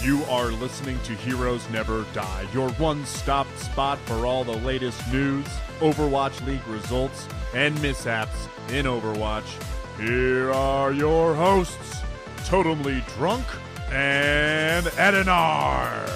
You are listening to Heroes Never Die, your one-stop spot for all the latest news, Overwatch League results, and mishaps in Overwatch. Here are your hosts, Totemly Drunk and Edinar.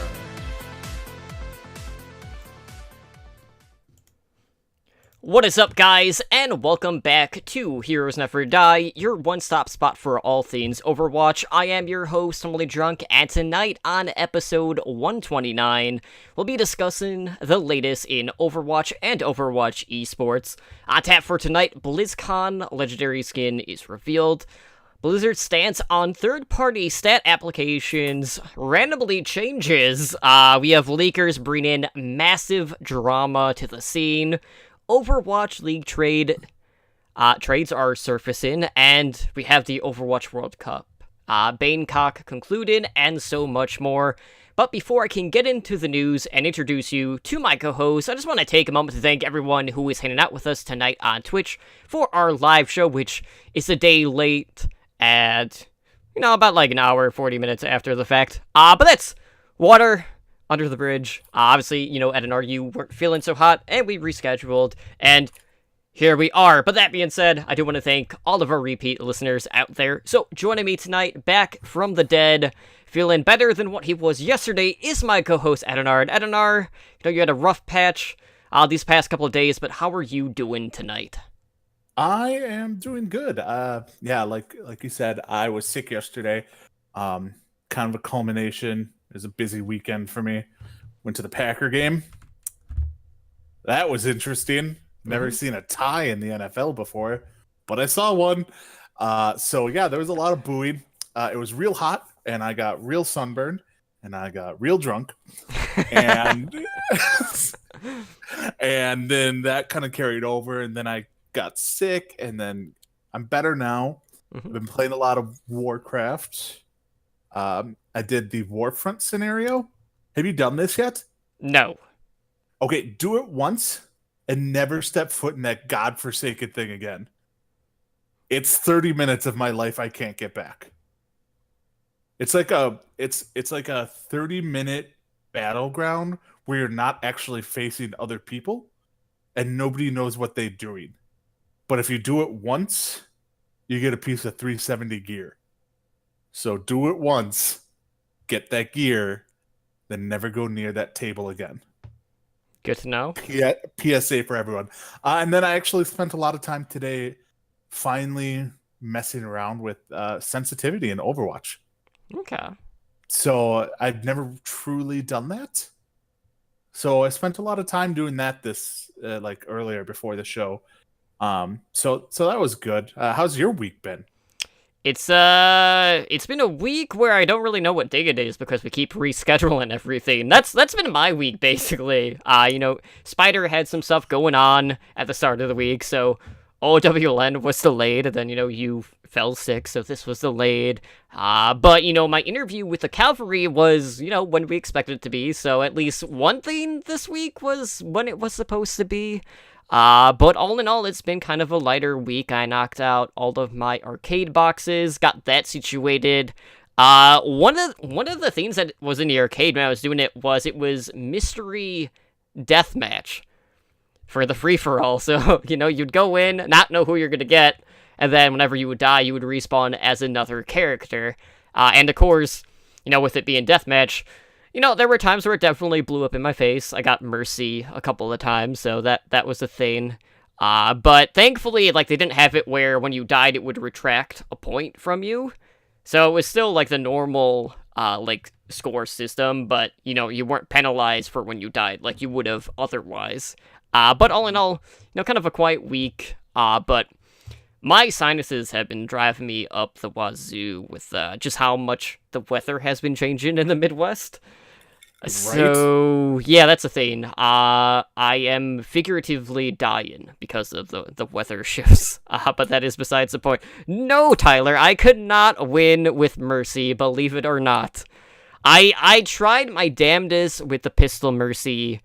What is up, guys, and welcome back to Heroes Never Die, your one-stop spot for all things Overwatch. I am your host, Totemly Drunk, and tonight on episode 129, we'll be discussing the latest in Overwatch and Overwatch esports. On tap for tonight, BlizzCon Legendary Skin is revealed. Blizzard's stance on third-party stat applications randomly changes. We have leakers bring in massive drama to the scene. Overwatch League trades are surfacing, and we have the Overwatch World Cup. Banecock concluded, and so much more. But before I can get into the news and introduce you to my co-hosts, I just want to take a moment to thank everyone who is hanging out with us tonight on Twitch for our live show, which is a day late at, about like an hour, 40 minutes after the fact. But that's water under the bridge. Obviously, Ed and R, you weren't feeling so hot, and we rescheduled, and here we are. But that being said, I do want to thank all of our repeat listeners out there. So, joining me tonight, back from the dead, feeling better than what he was yesterday, is my co-host, Edinar. Edinar, you had a rough patch these past couple of days, but how are you doing tonight? I am doing good. Like you said, I was sick yesterday. Kind of a culmination. It was a busy weekend for me. Went to the Packer game. That was interesting. Never seen a tie in the NFL before, but I saw one. There was a lot of booing. It was real hot, and I got real sunburned, and I got real drunk. And and then that kind of carried over, and then I got sick, and then I'm better now. I've been playing a lot of Warcraft. I did the Warfront scenario. Have you done this yet? No. Okay, do it once and never step foot in that godforsaken thing again. It's 30 minutes of my life I can't get back. It's like a 30-minute battleground where you're not actually facing other people and nobody knows what they're doing. But if you do it once, you get a piece of 370 gear. So do it once, get that gear, then never go near that table again. Good to know. Yeah, PSA for everyone. And then I actually spent a lot of time today finally messing around with sensitivity in Overwatch. Okay. So I've never truly done that. So I spent a lot of time doing that this earlier before the show. So that was good. How's your week been? It's been a week where I don't really know what day it is because we keep rescheduling everything. That's been my week, basically. Spider had some stuff going on at the start of the week, so OWLN was delayed, and then, you fell sick, so this was delayed. But, my interview with the Cavalry was, when we expected it to be, so at least one thing this week was when it was supposed to be. But all in all, it's been kind of a lighter week. I knocked out all of my arcade boxes, got that situated. One of the things that was in the arcade when I was doing it was Mystery Deathmatch for the free-for-all. So, you'd go in, not know who you're gonna get, and then whenever you would die, you would respawn as another character. And of course, with it being Deathmatch, there were times where it definitely blew up in my face. I got Mercy a couple of times, so that was a thing. But thankfully, they didn't have it where when you died, it would retract a point from you. So it was still, the normal, score system, but, you weren't penalized for when you died like you would have otherwise. But all in all, kind of a quiet week. But my sinuses have been driving me up the wazoo with just how much the weather has been changing in the Midwest. Right? So, yeah, that's a thing. I am figuratively dying because of the weather shifts. But that is besides the point. No, Tyler, I could not win with Mercy, believe it or not. I tried my damnedest with the pistol Mercy,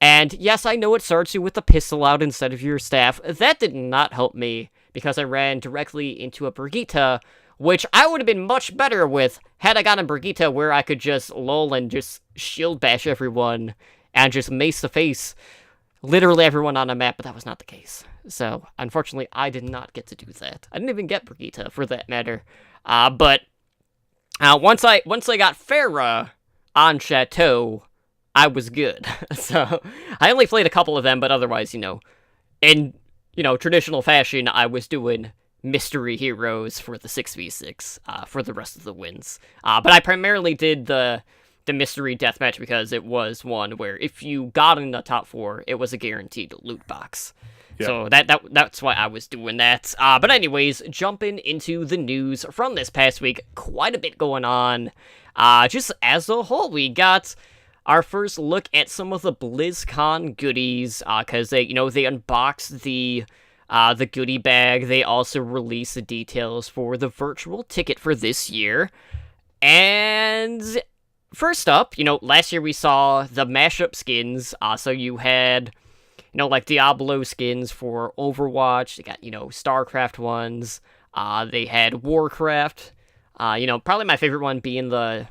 and yes, I know it starts you with the pistol out instead of your staff. That did not help me, because I ran directly into a Brigitte which I would have been much better with had I gotten Brigitte where I could just lull and just shield bash everyone and just mace to face literally everyone on a map, but that was not the case. So, unfortunately, I did not get to do that. I didn't even get Brigitte, for that matter. But once I got Pharah on Chateau, I was good. So, I only played a couple of them, but otherwise, in, traditional fashion, I was doing mystery heroes for the 6v6, for the rest of the wins. But I primarily did the mystery deathmatch because it was one where if you got in the top 4, it was a guaranteed loot box. Yeah. So that's why I was doing that. But anyways, jumping into the news from this past week, quite a bit going on. Just as a whole, we got our first look at some of the BlizzCon goodies, because they unboxed the goodie bag. They also released the details for the virtual ticket for this year. And first up, last year we saw the mashup skins. So you had, like Diablo skins for Overwatch. They got, StarCraft ones. They had Warcraft. Probably my favorite one being the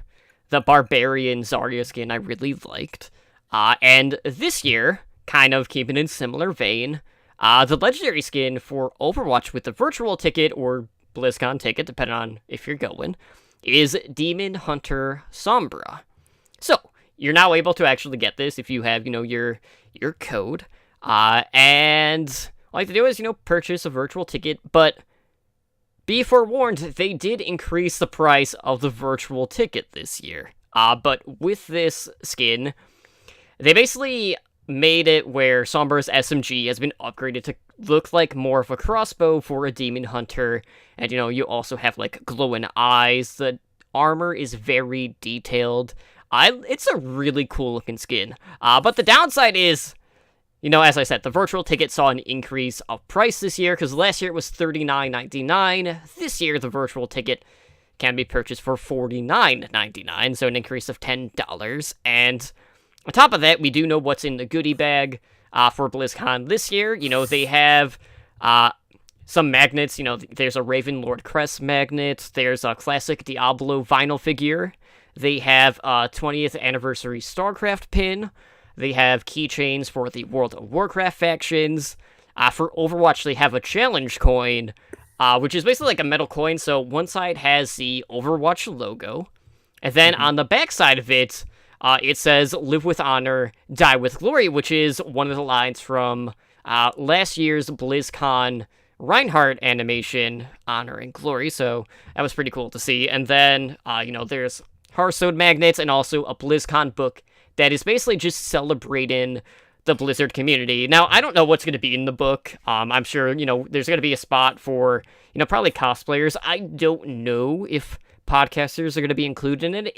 Barbarian Zarya skin I really liked. And this year, kind of keeping in similar vein, the legendary skin for Overwatch with the virtual ticket or BlizzCon ticket, depending on if you're going, is Demon Hunter Sombra. So, you're now able to actually get this if you have, your code. And all you have to do is, purchase a virtual ticket, but be forewarned, they did increase the price of the virtual ticket this year. But with this skin, they basically made it where Sombra's SMG has been upgraded to look like more of a crossbow for a demon hunter, and you also have like glowing eyes. The armor is very detailed. It's a really cool looking skin. But the downside is, as I said, the virtual ticket saw an increase of price this year, because last year it was $39.99. This year the virtual ticket can be purchased for $49.99, so an increase of $10. And on top of that, we do know what's in the goodie bag for BlizzCon this year. They have some magnets. There's a Ravenlord Crest magnet. There's a classic Diablo vinyl figure. They have a 20th anniversary StarCraft pin. They have keychains for the World of Warcraft factions. For Overwatch, they have a challenge coin, which is basically like a metal coin. So one side has the Overwatch logo, and then on the back side of it, it says, "Live with honor, die with glory," which is one of the lines from last year's BlizzCon Reinhardt animation, Honor and Glory. So that was pretty cool to see. And then, there's Hearthstone magnets and also a BlizzCon book that is basically just celebrating the Blizzard community. Now, I don't know what's going to be in the book. I'm sure, there's going to be a spot for, probably cosplayers. I don't know if podcasters are going to be included in it.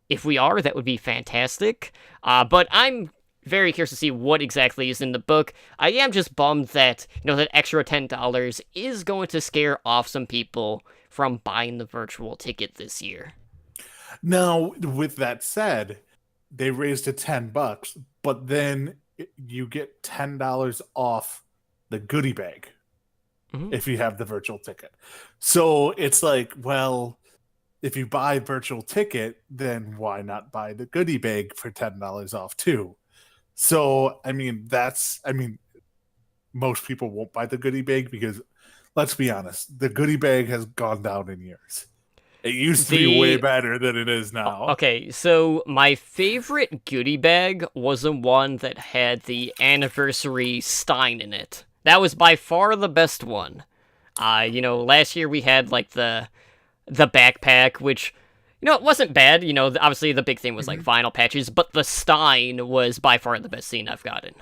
If we are, that would be fantastic. But I'm very curious to see what exactly is in the book. I am just bummed that, that extra $10 is going to scare off some people from buying the virtual ticket this year. Now, with that said, they raised it $10, but then you get $10 off the goodie bag if you have the virtual ticket. So it's like, well, if you buy virtual ticket, then why not buy the goodie bag for $10 off too? So, most people won't buy the goodie bag because, let's be honest, the goodie bag has gone down in years. It used to be way better than it is now. Okay, so my favorite goodie bag was the one that had the anniversary Stein in it. That was by far the best one. Last year we had like the backpack, which, it wasn't bad. Obviously the big thing was like vinyl patches, but the Stein was by far the best thing I've gotten.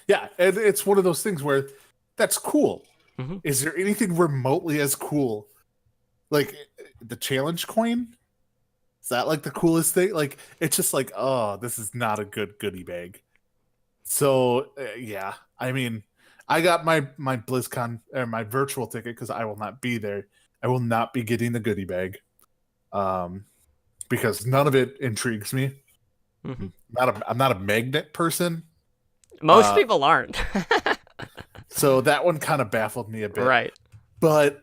Yeah, and it's one of those things where that's cool. Is there anything remotely as cool? Like the challenge coin? Is that like the coolest thing? Like, it's just like, oh, this is not a good goodie bag. So, yeah. I got my BlizzCon, or my virtual ticket, because I will not be there. I will not be getting the goodie bag. Because none of it intrigues me. I'm not a magnet person. Most people aren't. So that one kind of baffled me a bit. Right. But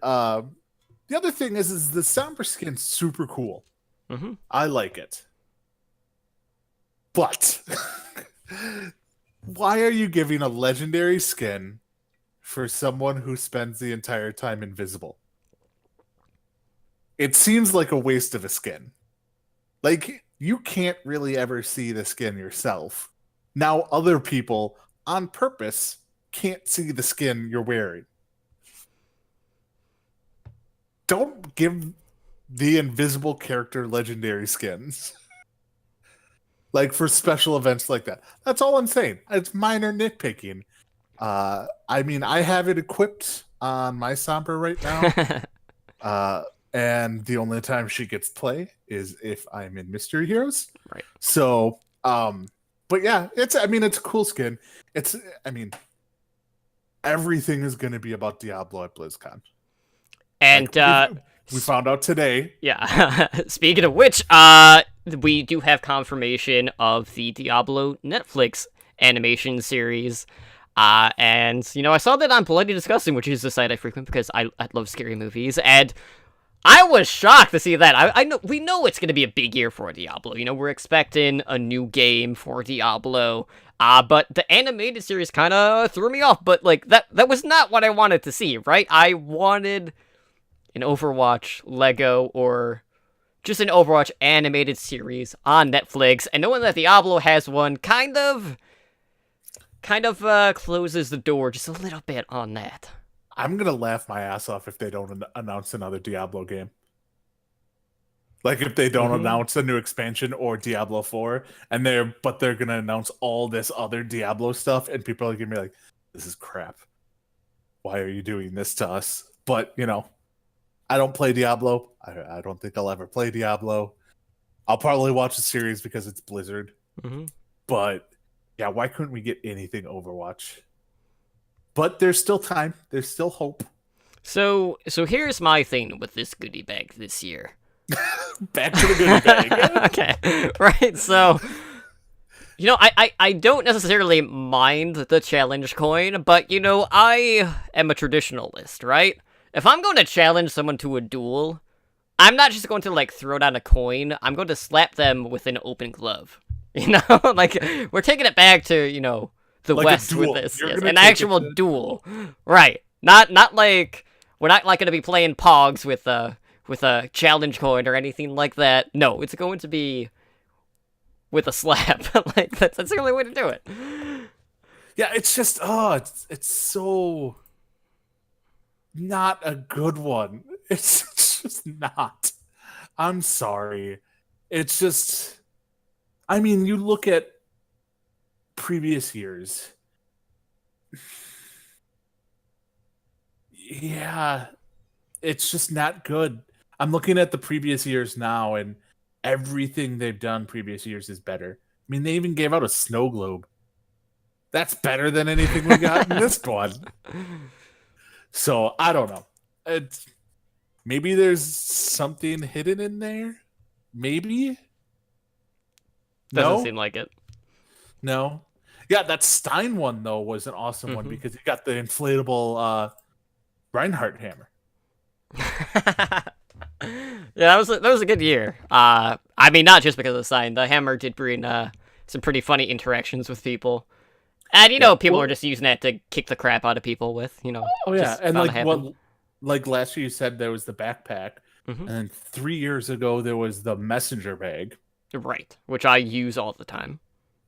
The other thing is the Sombra skin's super cool. Mm-hmm. I like it. But why are you giving a legendary skin for someone who spends the entire time invisible? It seems like a waste of a skin. Like, you can't really ever see the skin yourself. Now other people, on purpose, can't see the skin you're wearing. Don't give the invisible character legendary skins. Like, for special events like that. That's all I'm saying. It's minor nitpicking. I mean, I have it equipped on my Sombra right now. And the only time she gets play is if I'm in Mystery Heroes. Right. So, but yeah, it's a cool skin. Everything is going to be about Diablo at BlizzCon. And, we found out today. Yeah. Speaking of which, we do have confirmation of the Diablo Netflix animation series. And, I saw that on Bloody Disgusting, which is a site I frequent because I love scary movies, and I was shocked to see that. We know it's going to be a big year for Diablo. We're expecting a new game for Diablo. But the animated series kind of threw me off. But, that was not what I wanted to see, right? I wanted an Overwatch Lego or just an Overwatch animated series on Netflix. And knowing that Diablo has one kind of closes the door just a little bit on that. I'm going to laugh my ass off if they don't announce another Diablo game. Like, if they don't announce a new expansion or Diablo 4, but they're going to announce all this other Diablo stuff, and people are going to be like, this is crap. Why are you doing this to us? But, I don't play Diablo. I don't think I'll ever play Diablo. I'll probably watch the series because it's Blizzard. Mm-hmm. But, yeah, why couldn't we get anything Overwatch? But there's still time. There's still hope. So here's my thing with this goodie bag this year. Back to the goodie bag. Okay, right, so... I don't necessarily mind the challenge coin, but, I am a traditionalist, right? If I'm going to challenge someone to a duel, I'm not just going to, throw down a coin. I'm going to slap them with an open glove. We're taking it back to, the West with this. Yes, an actual duel. Right. Not we're not going to be playing Pogs with a challenge coin or anything like that. No, it's going to be with a slap. That's the only way to do it. Yeah, it's just it's so not a good one. It's just not. I'm sorry. It's just, you look at previous years. Yeah, it's just not good. I'm looking at the previous years now, and everything they've done previous years is better. They even gave out a snow globe. That's better than anything we got in this one. So, I don't know. Maybe there's something hidden in there? Maybe? Doesn't seem like it. No? Yeah, that Stein one, though, was an awesome one because you got the inflatable Reinhardt hammer. Yeah, that was a good year. Not just because of the Stein. The hammer did bring some pretty funny interactions with people. And, people are just using that to kick the crap out of people with, Oh, yeah. And, last year you said there was the backpack. And then 3 years ago, there was the messenger bag. Right, which I use all the time.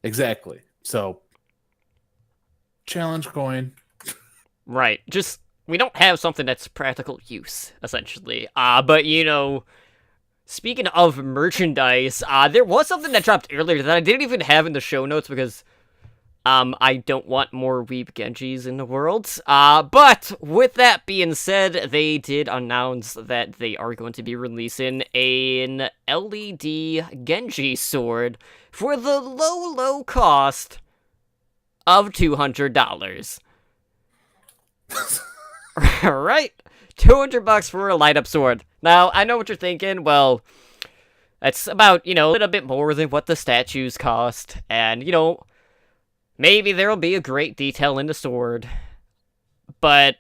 Exactly. So, challenge coin. Right. Just, we don't have something that's practical use, essentially. But, speaking of merchandise, there was something that dropped earlier that I didn't even have in the show notes because I don't want more Weeb Genjis in the world. But with that being said, they did announce that they are going to be releasing an LED Genji sword for the low cost of $200. Right? $200 for a light-up sword. Now, I know what you're thinking. Well, that's about, a little bit more than what the statues cost. And, maybe there'll be a great detail in the sword. But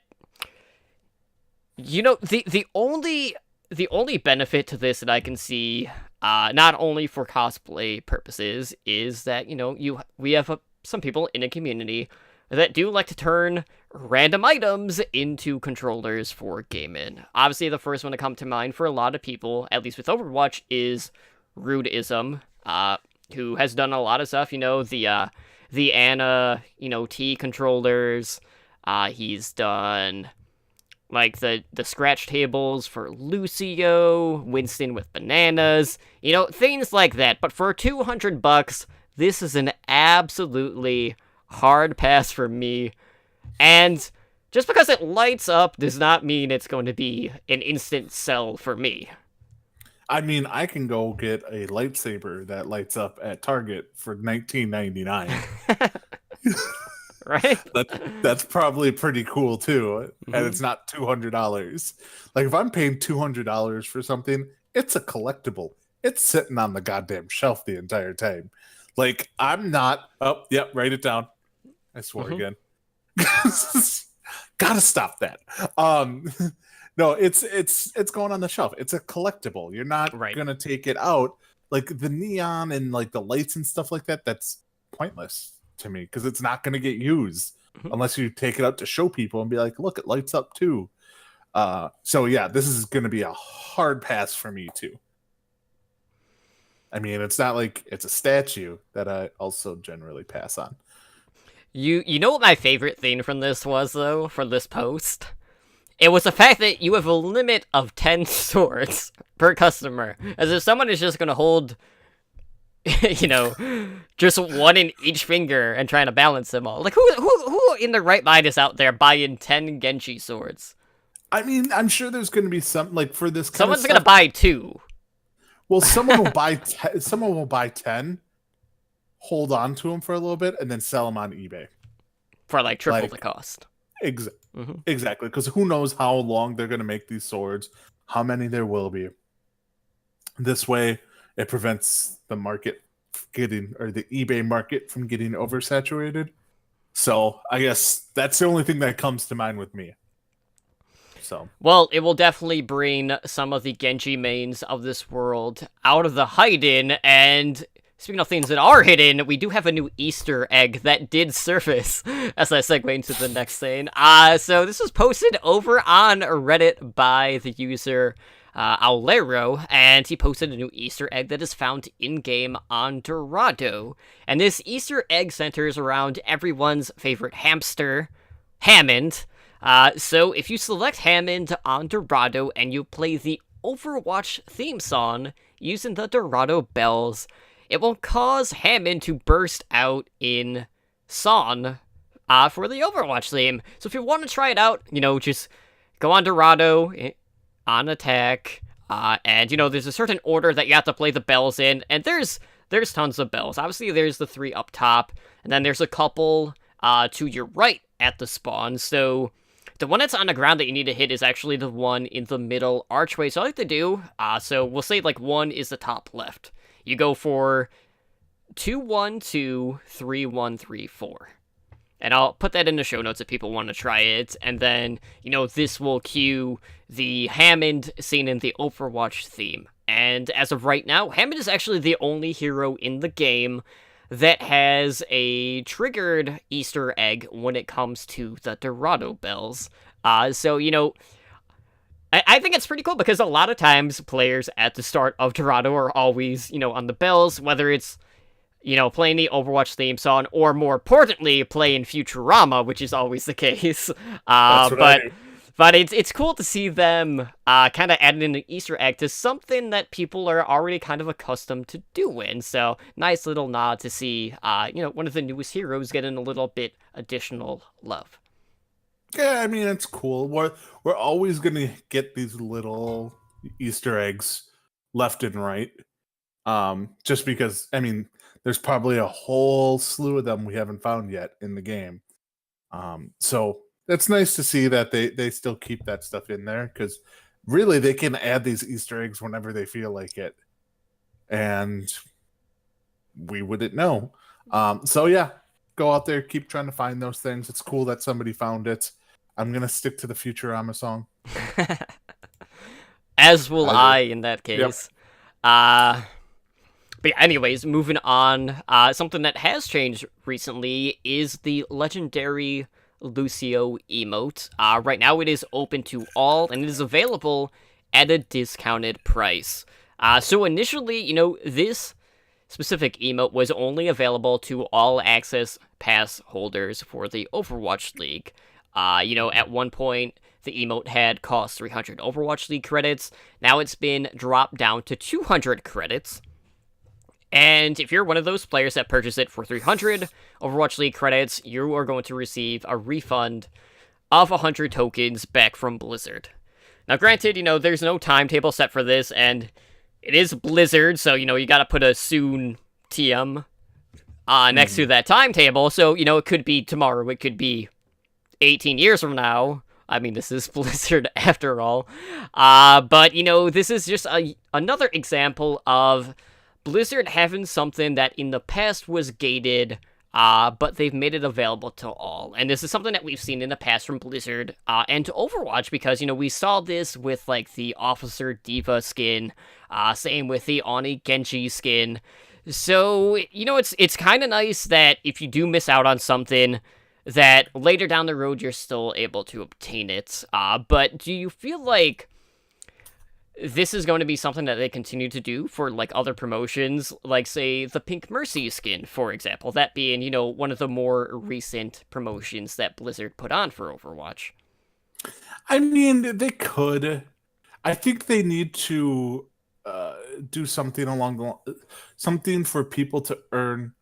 You know, the only benefit to this that I can see, not only for cosplay purposes, is that we have some people in a community that do like to turn random items into controllers for gaming. Obviously, the first one to come to mind for a lot of people, at least with Overwatch, is Rudeism, who has done a lot of stuff. The Ana, T controllers. He's done like the scratch tables for Lucio, Winston with bananas, things like that. But for $200, this is an absolutely hard pass for me. And just because it lights up does not mean it's going to be an instant sell for me. I mean, I can go get a lightsaber that lights up at Target for $19.99. Right? That's probably pretty cool too, and Mhm. it's not $200. Like if I'm paying $200 for something, it's a collectible. It's sitting on the goddamn shelf the entire time. Like I'm not. Oh, yep, write it down. I swore Mhm. again. Gotta stop that. Um, no, it's going on the shelf. It's a collectible. You're not Right. gonna take it out. Like the neon and like the lights and stuff like that. That's pointless to me because it's not gonna get used Mhm. unless you take it out to show people and be like, look, it lights up too. So yeah, this is gonna be a hard pass for me too. I mean, it's not like it's a statue that I also generally pass on. You know what my favorite thing from this was, though, from this post? It was the fact that you have a limit of 10 swords per customer. As if someone is just gonna hold, just one in each finger and trying to balance them all. Like, who in their right mind is out there buying 10 Genji swords? I mean, I'm sure there's going to be some like for this kind Someone's of gonna stuff. buy 2. Well, someone will buy someone will buy 10, hold on to them for a little bit, and then sell them on eBay. For, like, triple Like the cost. ex- Mhm. exactly, because who knows how long they're going to make these swords, how many there will be. This way, it prevents the market getting or the eBay market from getting oversaturated. So I guess that's the only thing that comes to mind with me. So Well, it will definitely bring some of the Genji mains of this world out of the hidden, and speaking of things that are hidden, we do have a new Easter egg that did surface as I segue into the next thing. So this was posted over on Reddit by the user Aulero, and he posted a new Easter egg that is found in-game on Dorado. And this Easter egg centers around everyone's favorite hamster, Hammond. So if you select Hammond on Dorado and you play the Overwatch theme song using the Dorado bells, it will cause Hammond to burst out in song for the Overwatch theme. So if you want to try it out, just go on Dorado on attack, and there's a certain order that you have to play the bells in, and there's tons of bells. Obviously, there's the 3 up top, and then there's a couple to your right at the spawn. So the one that's on the ground that you need to hit is actually the one in the middle archway. So I like to do, so we'll say like 1 is the top left. You go for 2, 1, 2, 3, 1, 3, 4. And I'll put that in the show notes if people want to try it. And then, this will cue the Hammond scene in the Overwatch theme. And as of right now, Hammond is actually the only hero in the game that has a triggered Easter egg when it comes to the Dorado bells. So, I think it's pretty cool because a lot of times players at the start of Dorado are always, on the bells, whether it's playing the Overwatch theme song, or more importantly, playing Futurama, which is always the case. that's what I do. But it's cool to see them kind of adding in an Easter egg to something that people are already kind of accustomed to doing. So nice little nod to see, one of the newest heroes getting a little bit additional love. Yeah, I mean it's cool. We're always gonna get these little Easter eggs left and right. Just because I mean there's probably a whole slew of them we haven't found yet in the game. So it's nice to see that they still keep that stuff in there because really they can add these Easter eggs whenever they feel like it. And we wouldn't know. So yeah, go out there, keep trying to find those things. It's cool that somebody found it. I'm gonna stick to the Futurama song. As will I I in that Yep. case. But yeah, anyways, moving on. Something that has changed recently is the legendary Lucio emote. Right now it is open to all, and it is available at a discounted price. So initially, this specific emote was only available to all access pass holders for the Overwatch League. At one point, the emote had cost 300 Overwatch League credits. Now it's been dropped down to 200 credits. And if you're one of those players that purchase it for 300 Overwatch League credits, you are going to receive a refund of 100 tokens back from Blizzard. Now, granted, there's no timetable set for this, and it is Blizzard, so, you gotta put a soon TM next to that timetable, so, it could be tomorrow, it could be 18 years from now. I mean, this is Blizzard after all. But, this is just another example of Blizzard having something that in the past was gated, but they've made it available to all. And this is something that we've seen in the past from Blizzard and to Overwatch, because, we saw this with, like, the Officer Diva skin, same with the Oni Genji skin. So, it's kind of nice that if you do miss out on something, that later down the road you're still able to obtain it. But do you feel like this is going to be something that they continue to do for, like, other promotions, like, say, the Pink Mercy skin, for example, that being, one of the more recent promotions that Blizzard put on for Overwatch? I mean, they could. I think they need to do something something for people to earn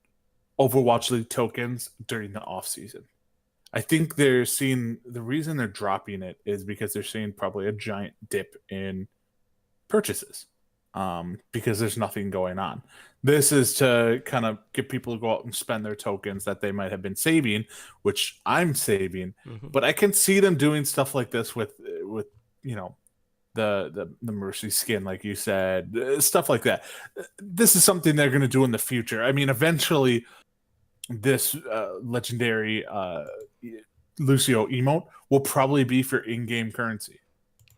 Overwatch League tokens during the off season. I think they're seeing the reason they're dropping it is because they're seeing probably a giant dip in purchases because there's nothing going on. This is to kind of get people to go out and spend their tokens that they might have been saving, which I'm saving. But I can see them doing stuff like this with the Mercy skin, like you said, stuff like that. This is something they're going to do in the future. I mean, eventually this legendary Lucio emote will probably be for in-game currency.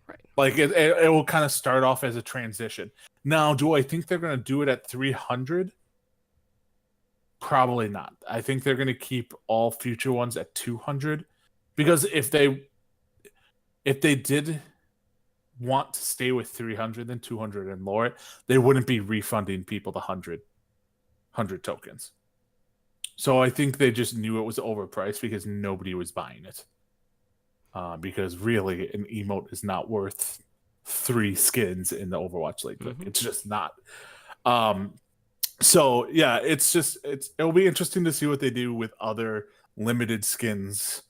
Right. Like it will kind of start off as a transition. Now, do I think they're going to do it at 300? Probably not. I think they're going to keep all future ones at 200 because if they did want to stay with 300 and 200 and lower it, they wouldn't be refunding people the 100 tokens. So I think they just knew it was overpriced because nobody was buying it. Because really, an emote is not worth 3 skins in the Overwatch League. It's just not. So yeah, it'll be interesting to see what they do with other limited skins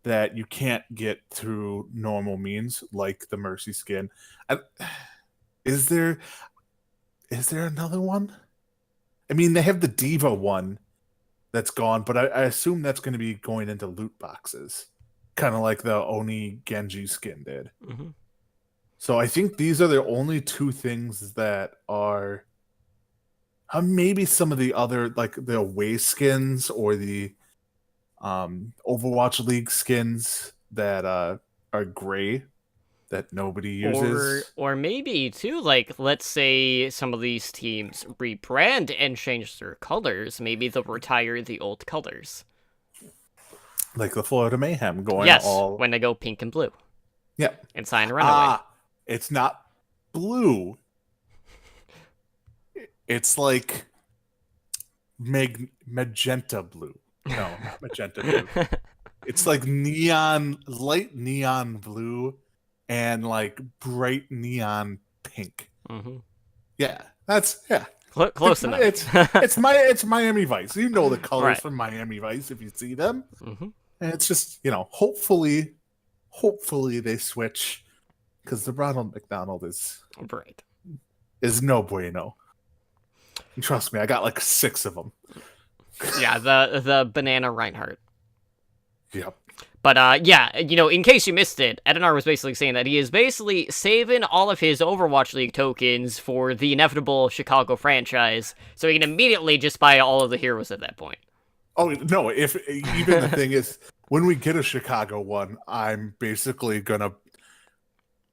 that you can't get through normal means, like the Mercy skin. Is there another one? I mean, they have the Diva one that's gone, but I assume that's going to be going into loot boxes, kind of like the Oni Genji skin did. So I think these are the only 2 things that are maybe some of the other, like the away skins or the Overwatch League skins that are gray that nobody uses. Or maybe, too, like, let's say some of these teams rebrand and change their colors. Maybe they'll retire the old colors. Like the Florida Mayhem going all... when they go pink and blue. Yep. And sign a runaway. It's not blue. It's like magenta blue. No, not magenta blue. It's like light neon blue and like bright neon pink. Yeah, Close enough. It's Miami Vice. You know the colors Right. from Miami Vice if you see them. And it's just, hopefully they switch because the Ronald McDonald is no bueno. And trust me, I got like 6 of them. Yeah, the banana Reinhardt. Yep. But in case you missed it, Edinar was basically saying that he is basically saving all of his Overwatch League tokens for the inevitable Chicago franchise, so he can immediately just buy all of the heroes at that point. Oh no! If even the thing is, when we get a Chicago one, I'm basically gonna,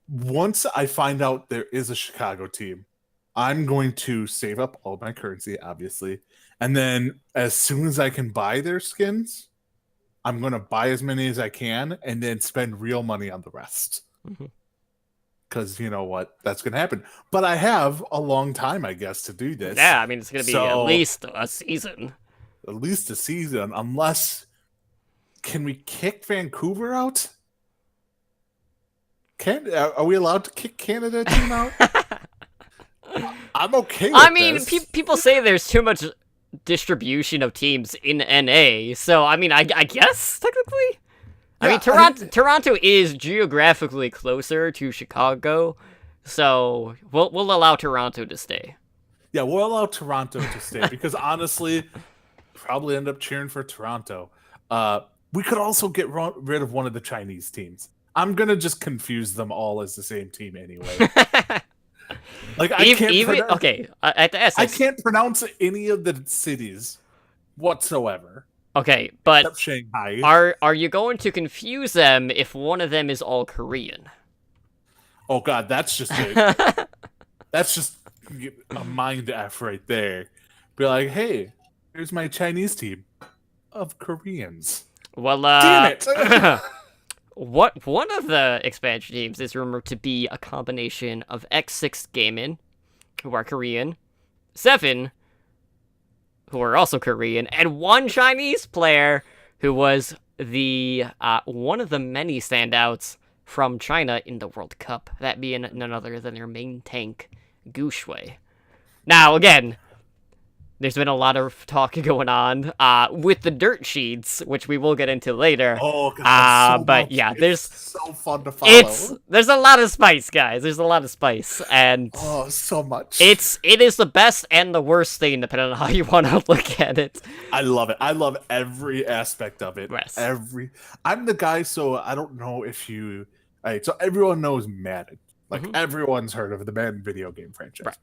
once I find out there is a Chicago team, I'm going to save up all my currency, obviously, and then as soon as I can buy their skins, I'm gonna buy as many as I can, and then spend real money on the rest. Because you know what, that's gonna happen. But I have a long time, I guess, to do this. Yeah, I mean, it's going to be at So- least a season. At least a season, unless, can we kick Vancouver out? Are we allowed to kick Canada team out? I'm okay with I mean, this. people say there's too much distribution of teams in NA, so I mean, I guess technically. I mean, Toronto is geographically closer to Chicago, so we'll allow Toronto to stay. Yeah, we'll allow Toronto to stay because honestly, probably end up cheering for Toronto. We could also get rid of one of the Chinese teams. I'm gonna just confuse them all as the same team anyway. Like I can't pronounce any of the cities whatsoever. Okay, but Except Shanghai. are you going to confuse them if one of them is all Korean? Oh god, that's just that's just a mind F right there. Be like, hey, here's my Chinese team of Koreans. Well, Damn it! one of the expansion teams is rumored to be a combination of X6 Gaming, who are Korean, Seven, who are also Korean, and one Chinese player who was the one of the many standouts from China in the World Cup, that being none other than their main tank, Gu Shui. Now, again, there's been a lot of talk going on with the dirt sheets, which we will get into later. Oh god, so but much. yeah, It's there's so fun to follow. there's a lot of spice, guys. There's a lot of spice, and Oh, so much. it is the best and the worst thing, depending on how you want to look at it. I love it. I love every aspect of it. Yes. I'm the guy, so I don't know if you. Alright, so everyone knows Madden. Like everyone's heard of the Madden video game franchise. Right.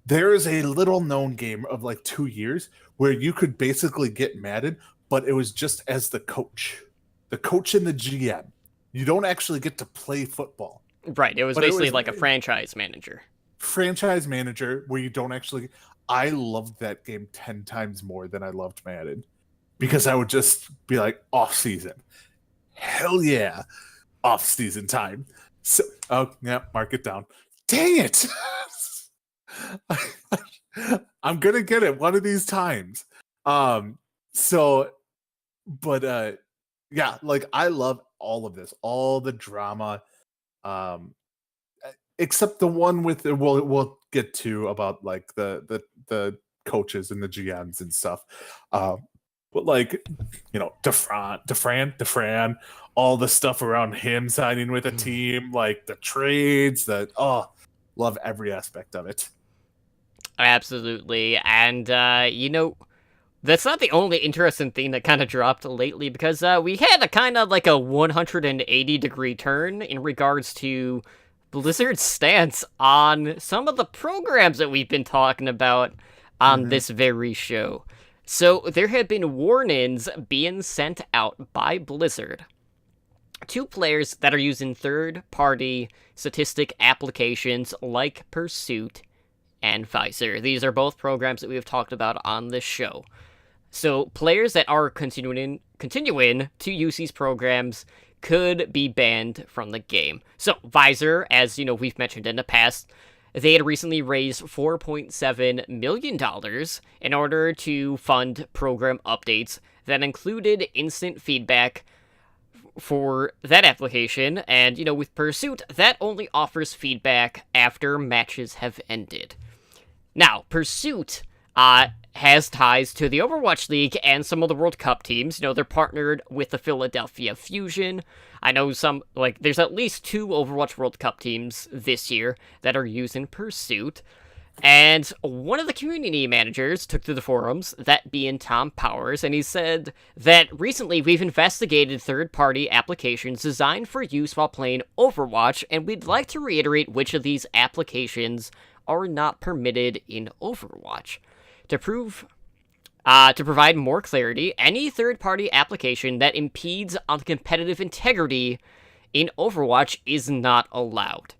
There is a little known game of like 2 years where you could basically get Madden, but it was just as the coach and the GM. You don't actually get to play football. Right, it was But it basically was- like a franchise manager. Franchise manager where you don't actually. I loved that game 10 times more than I loved Madden because I would just be like, off season. Hell yeah. Off season time. So, oh, yeah, mark it down. Dang it. I'm going to get it one of these times. Yeah, like I love all of this, all the drama. Except the one with we'll get to about like the coaches and the GMs and stuff. But like, you know, DeFran, all the stuff around him signing with a team, like the trades, love every aspect of it. Absolutely, and you know, that's not the only interesting thing that kind of dropped lately, because we had a kind of like a 180-degree turn in regards to Blizzard's stance on some of the programs that we've been talking about on this very show. So there have been warnings being sent out by Blizzard to players that are using third-party statistic applications like Pursuit and Visor. These are both programs that we have talked about on this show. So players that are continuing to use these programs could be banned from the game. So Visor, as you know, we've mentioned in the past, they had recently raised $4.7 million in order to fund program updates that included instant feedback for that application. And, you know, with Pursuit, that only offers feedback after matches have ended. Now, Pursuit has ties to the Overwatch League and some of the World Cup teams. You know, they're partnered with the Philadelphia Fusion. I know there's at least 2 Overwatch World Cup teams this year that are using Pursuit. And one of the community managers took to the forums, that being Tom Powers, and he said that recently we've investigated third-party applications designed for use while playing Overwatch, and we'd like to reiterate which of these applications are not permitted in Overwatch. To prove To provide more clarity, any third-party application that impedes on the competitive integrity in Overwatch is not allowed.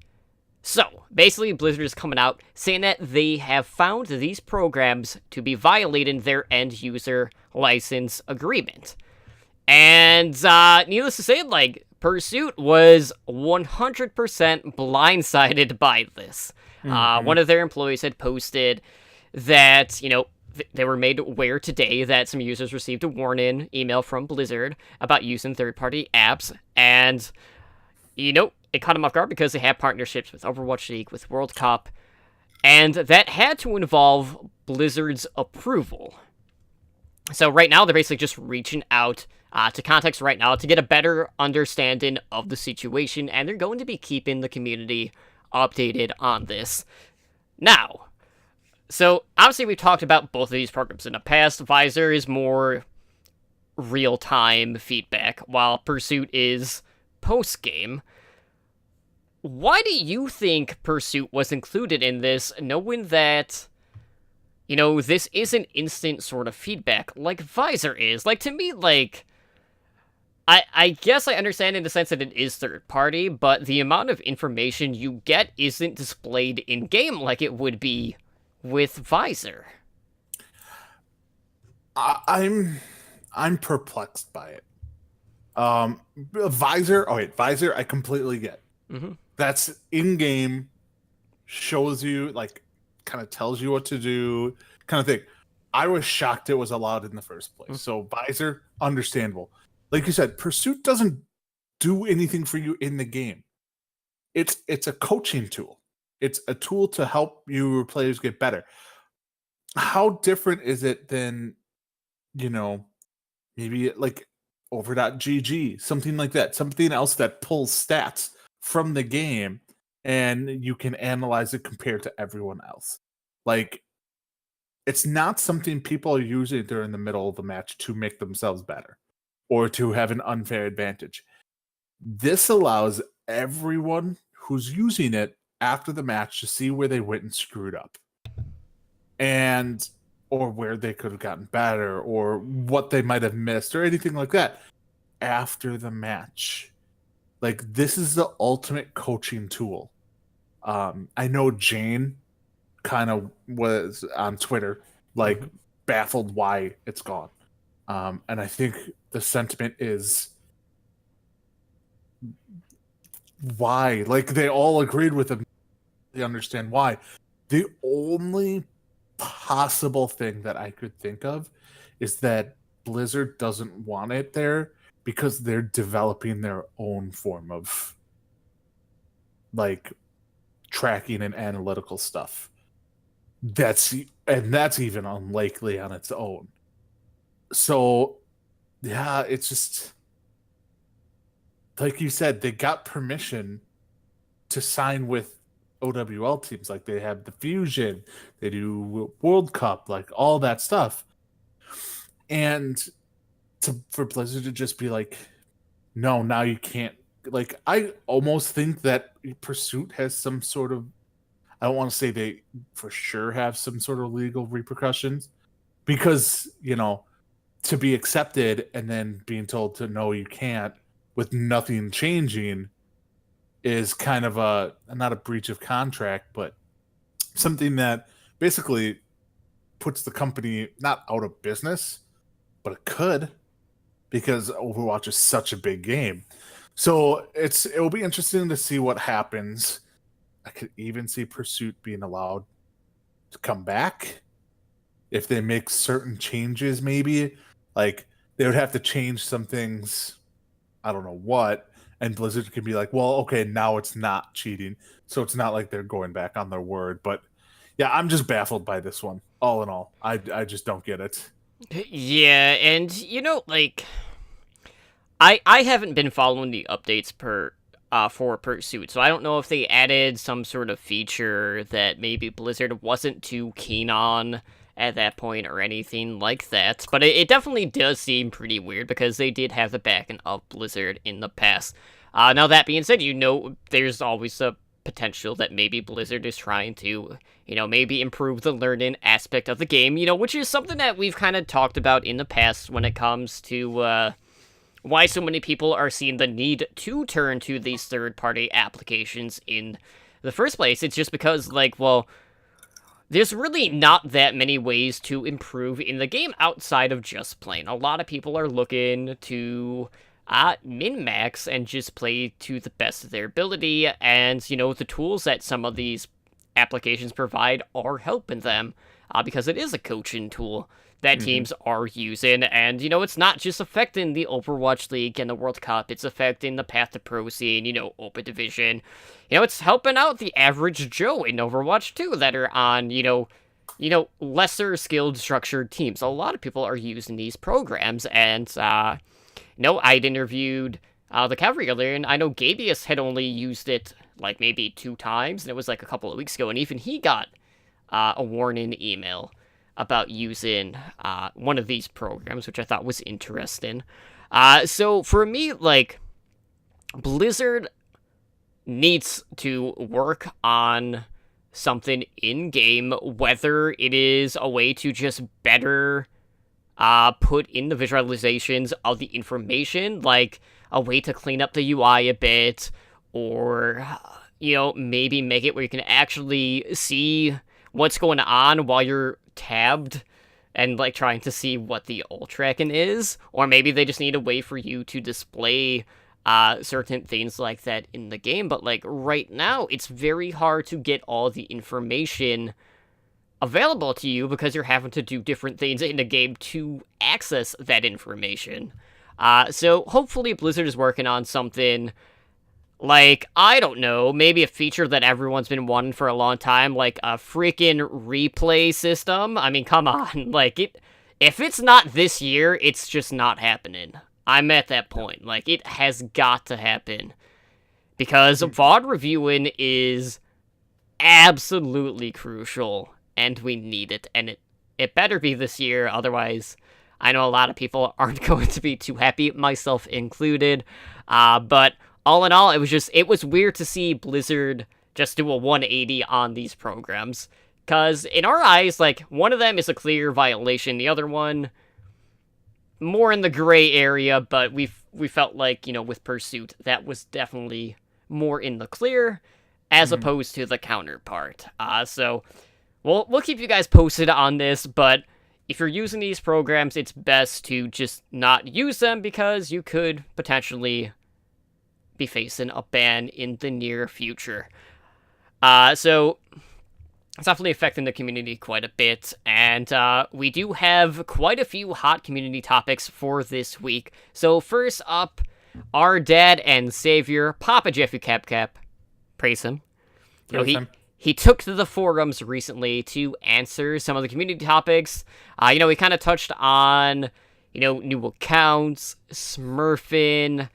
So, basically, Blizzard is coming out saying that they have found these programs to be violating their end-user license agreement. And, needless to say, like, Pursuit was 100% blindsided by this. One of their employees had posted that, they were made aware today that some users received a warning email from Blizzard about using third-party apps, and, it caught them off guard because they have partnerships with Overwatch League, with World Cup, and that had to involve Blizzard's approval. So right now, they're basically just reaching out to Context right now to get a better understanding of the situation, and they're going to be keeping the community updated on this. Now, so obviously we talked about both of these programs in the past. Visor is more real-time feedback, while Pursuit is post-game. Why do you think Pursuit was included in this, knowing that, this isn't instant sort of feedback like Visor is? Like, to me, like, I guess I understand in the sense that it is third-party, but the amount of information you get isn't displayed in-game like it would be with Visor. I'm perplexed by it. Visor, I completely get. Mm-hmm. That's in-game, shows you, like, kind of tells you what to do, kind of thing. I was shocked it was allowed in the first place. So Visor, understandable. Like you said, Pursuit doesn't do anything for you in the game. It's a coaching tool. It's a tool to help your players get better. How different is it than, maybe like over.gg, something like that, something else that pulls stats from the game and you can analyze it compared to everyone else. Like, it's not something people are using during the middle of the match to make themselves better or to have an unfair advantage. This allows everyone who's using it after the match to see where they went and screwed up, and or where they could have gotten better, or what they might have missed, or anything like that after the match. Like, this is the ultimate coaching tool. I know Jane kind of was on Twitter, like, baffled why it's gone. And I think the sentiment is why. Like, they all agreed with him. They understand why. The only possible thing that I could think of is that Blizzard doesn't want it there because they're developing their own form of, like, tracking and analytical stuff. That's even unlikely on its own. So, yeah, it's just, like you said, they got permission to sign with OWL teams. Like, they have the Fusion, they do World Cup, like, all that stuff. And for Blizzard to just be like, no, now you can't. Like, I almost think that Pursuit has some sort of, I don't want to say they for sure have some sort of legal repercussions, because, to be accepted and then being told to no, you can't, with nothing changing, is kind of not a breach of contract, but something that basically puts the company not out of business, but it could, because Overwatch is such a big game. So it will be interesting to see what happens. I could even see Pursuit being allowed to come back if they make certain changes. Maybe, like, they would have to change some things, I don't know what, and Blizzard can be like, well, okay, now it's not cheating, so it's not like they're going back on their word. But yeah, I'm just baffled by this one. All in all, I just don't get it. Yeah, and like, I haven't been following the updates for Pursuit, so I don't know if they added some sort of feature that maybe Blizzard wasn't too keen on at that point or anything like that. But it definitely does seem pretty weird because they did have the backing of Blizzard in the past. Now, that being said, there's always a potential that maybe Blizzard is trying to, maybe improve the learning aspect of the game, which is something that we've kind of talked about in the past when it comes to why so many people are seeing the need to turn to these third-party applications in the first place. It's just because, there's really not that many ways to improve in the game outside of just playing. A lot of people are looking to min-max and just play to the best of their ability, and, the tools that some of these applications provide are helping them, because it is a coaching tool that teams are using, and, it's not just affecting the Overwatch League and the World Cup, it's affecting the Path to Pro scene, Open Division. It's helping out the average Joe in Overwatch 2 that are on, lesser skilled structured teams. A lot of people are using these programs, and, I'd interviewed the Cavalry earlier, and I know Gabius had only used it, maybe 2 times, and it was, a couple of weeks ago, and even he got a warning email about using one of these programs, which I thought was interesting. So, for me, Blizzard needs to work on something in-game, whether it is a way to just better put in the visualizations of the information, like a way to clean up the UI a bit, or, maybe make it where you can actually see what's going on while you're tabbed and, trying to see what the ult tracking is, or maybe they just need a way for you to display certain things like that in the game, but, right now, it's very hard to get all the information available to you because you're having to do different things in the game to access that information. So hopefully Blizzard is working on something I don't know, maybe a feature that everyone's been wanting for a long time, like a freaking replay system. I mean, come on, if it's not this year, it's just not happening. I'm at that point. It has got to happen. Because VOD reviewing is absolutely crucial, and we need it, and it better be this year, otherwise I know a lot of people aren't going to be too happy, myself included, but all in all, it was weird to see Blizzard just do a 180 on these programs, because in our eyes, one of them is a clear violation, the other one, more in the gray area, but we felt with Pursuit, that was definitely more in the clear, as opposed to the counterpart, so we'll keep you guys posted on this, but if you're using these programs, it's best to just not use them because you could potentially be facing a ban in the near future. So it's definitely affecting the community quite a bit, and we do have quite a few hot community topics for this week. So first up, our dad and savior, Papa Jeffy Capcap, praise him. He took to the forums recently to answer some of the community topics. He kind of touched on, new accounts, smurfing.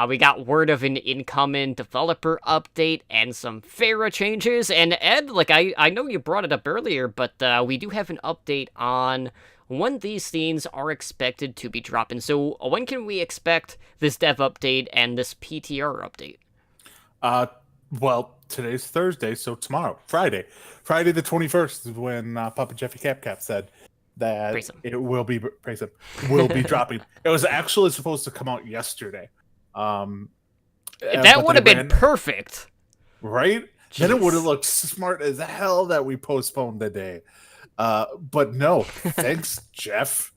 We got word of an incoming developer update and some Pharah changes. And Ed, I know you brought it up earlier, but we do have an update on when these things are expected to be dropping. So when can we expect this dev update and this PTR update? Well, today's Thursday, so tomorrow, Friday the 21st is when Papa Jeffy Capcap said that it will be dropping. It was actually supposed to come out yesterday. That would have been perfect, right? Jeez. Then it would have looked smart as hell that we postponed the day. But no, thanks, Jeff.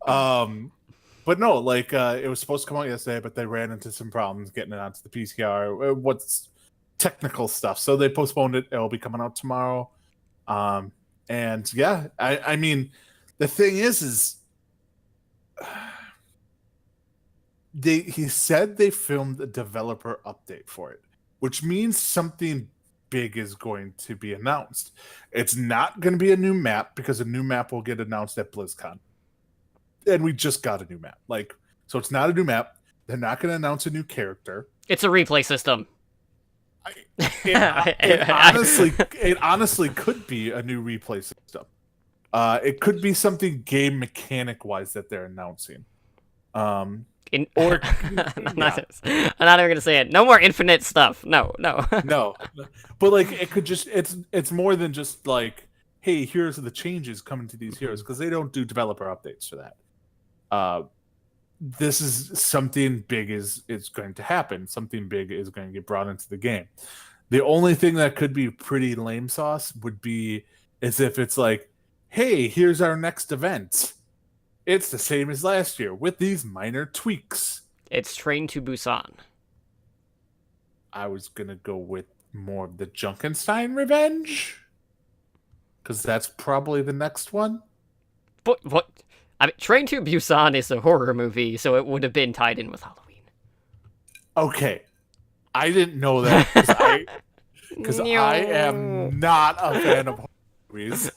But no, it was supposed to come out yesterday, but they ran into some problems getting it onto the PCR. What's technical stuff, so they postponed it. It'll be coming out tomorrow. And yeah, I mean, the thing is he said they filmed a developer update for it, which means something big is going to be announced. It's not going to be a new map, because a new map will get announced at BlizzCon, and we just got a new map. So it's not a new map. They're not going to announce a new character. It's a replay system. It honestly could be a new replay system. It could be something game mechanic wise that they're announcing. Or I'm not even gonna say it. No more infinite stuff. No. No, but like it could just it's more than just like, hey, here's the changes coming to these heroes, because they don't do developer updates for that. This is something big is going to happen. Something big is going to get brought into the game. The only thing that could be pretty lame sauce would be as if it's like, hey, here's our next event. It's the same as last year with these minor tweaks. It's Train to Busan. I was gonna go with more of the Junkenstein Revenge, because that's probably the next one. But what? I mean, Train to Busan is a horror movie, so it would have been tied in with Halloween. Okay, I didn't know that because I am not a fan of horror movies.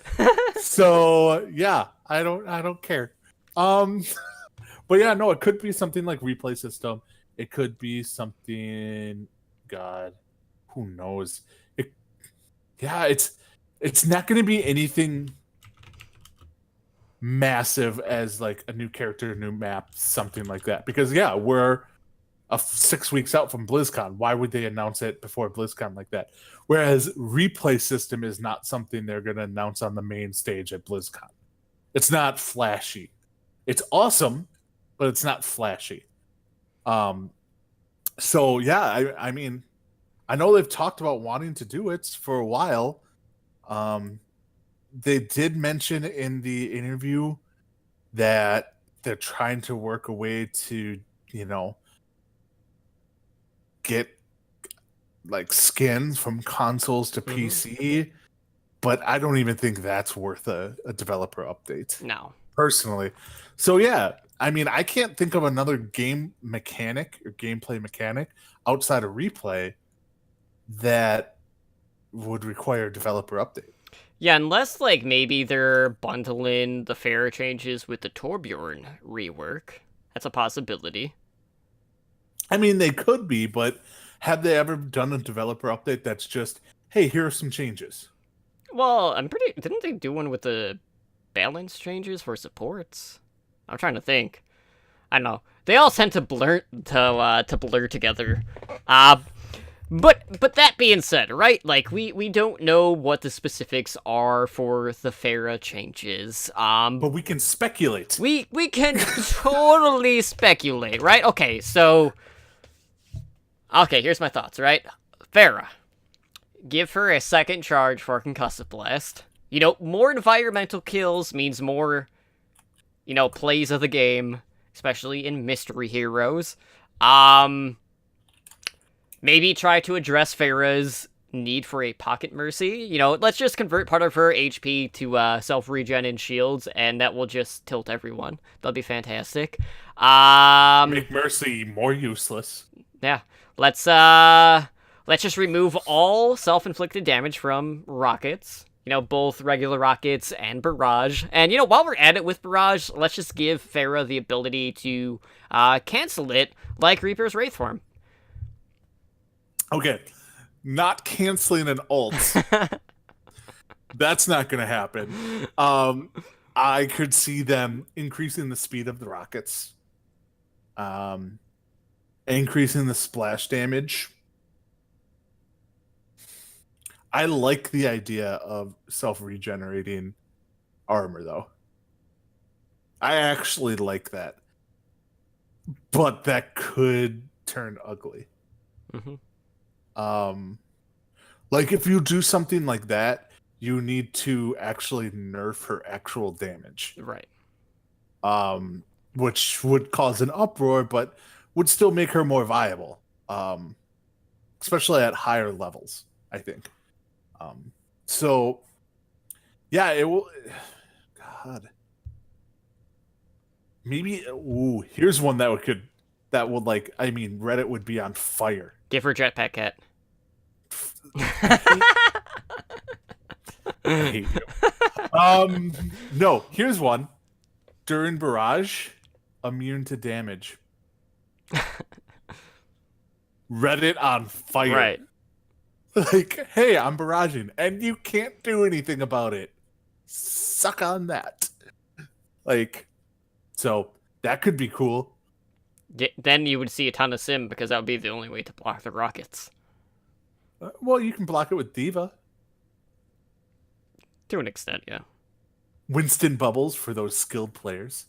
So yeah, I don't care. But yeah, no, it could be something like replay system. It could be something. God, who knows? It's not going to be anything massive as like a new character, new map, something like that. Because yeah, we're 6 weeks out from BlizzCon. Why would they announce it before BlizzCon like that? Whereas replay system is not something they're going to announce on the main stage at BlizzCon. It's not flashy. It's awesome, but it's not flashy. So yeah, I mean, I know they've talked about wanting to do it for a while. They did mention in the interview that they're trying to work a way to, get like skins from consoles to PC, but I don't even think that's worth a developer update. No. Personally. So yeah, I mean, I can't think of another game mechanic or gameplay mechanic outside of replay that would require a developer update. Yeah, unless like maybe they're bundling the Pharah changes with the Torbjorn rework. That's a possibility. I mean, they could be, but have they ever done a developer update that's just, hey, here are some changes? Well, didn't they do one with the balance changes for supports? I'm trying to think. I don't know. They all tend to blur together. But that being said, right? Like we don't know what the specifics are for the Pharah changes. But we can speculate. We can totally speculate, right? Okay, here's my thoughts, right? Pharah. Give her a second charge for Concussive Blast. More environmental kills means more, plays of the game, especially in mystery heroes. Maybe try to address Pharah's need for a pocket mercy. Let's just convert part of her HP to self-regen and shields, and that will just tilt everyone. That'll be fantastic. Make mercy more useless. Yeah. Let's just remove all self-inflicted damage from rockets. Both regular rockets and barrage. And, while we're at it with barrage, let's just give Pharah the ability to cancel it like Reaper's Wraithform. Okay. Not canceling an ult. That's not going to happen. I could see them increasing the speed of the rockets. Increasing the splash damage. I like the idea of self-regenerating armor, though. I actually like that. But that could turn ugly. Like, if you do something like that, you need to actually nerf her actual damage. Right. Which would cause an uproar, but would still make her more viable. Especially at higher levels, I think. So, yeah, it will... God. Maybe... Ooh, here's one that would Reddit would be on fire. Give her Jetpack Cat. I hate you. No, here's one. During barrage, immune to damage. Reddit on fire. Right. Like, hey, I'm barraging, and you can't do anything about it. Suck on that. Like, so that could be cool. Then you would see a ton of sim because that would be the only way to block the rockets. Well, you can block it with Diva. To an extent, yeah. Winston Bubbles for those skilled players.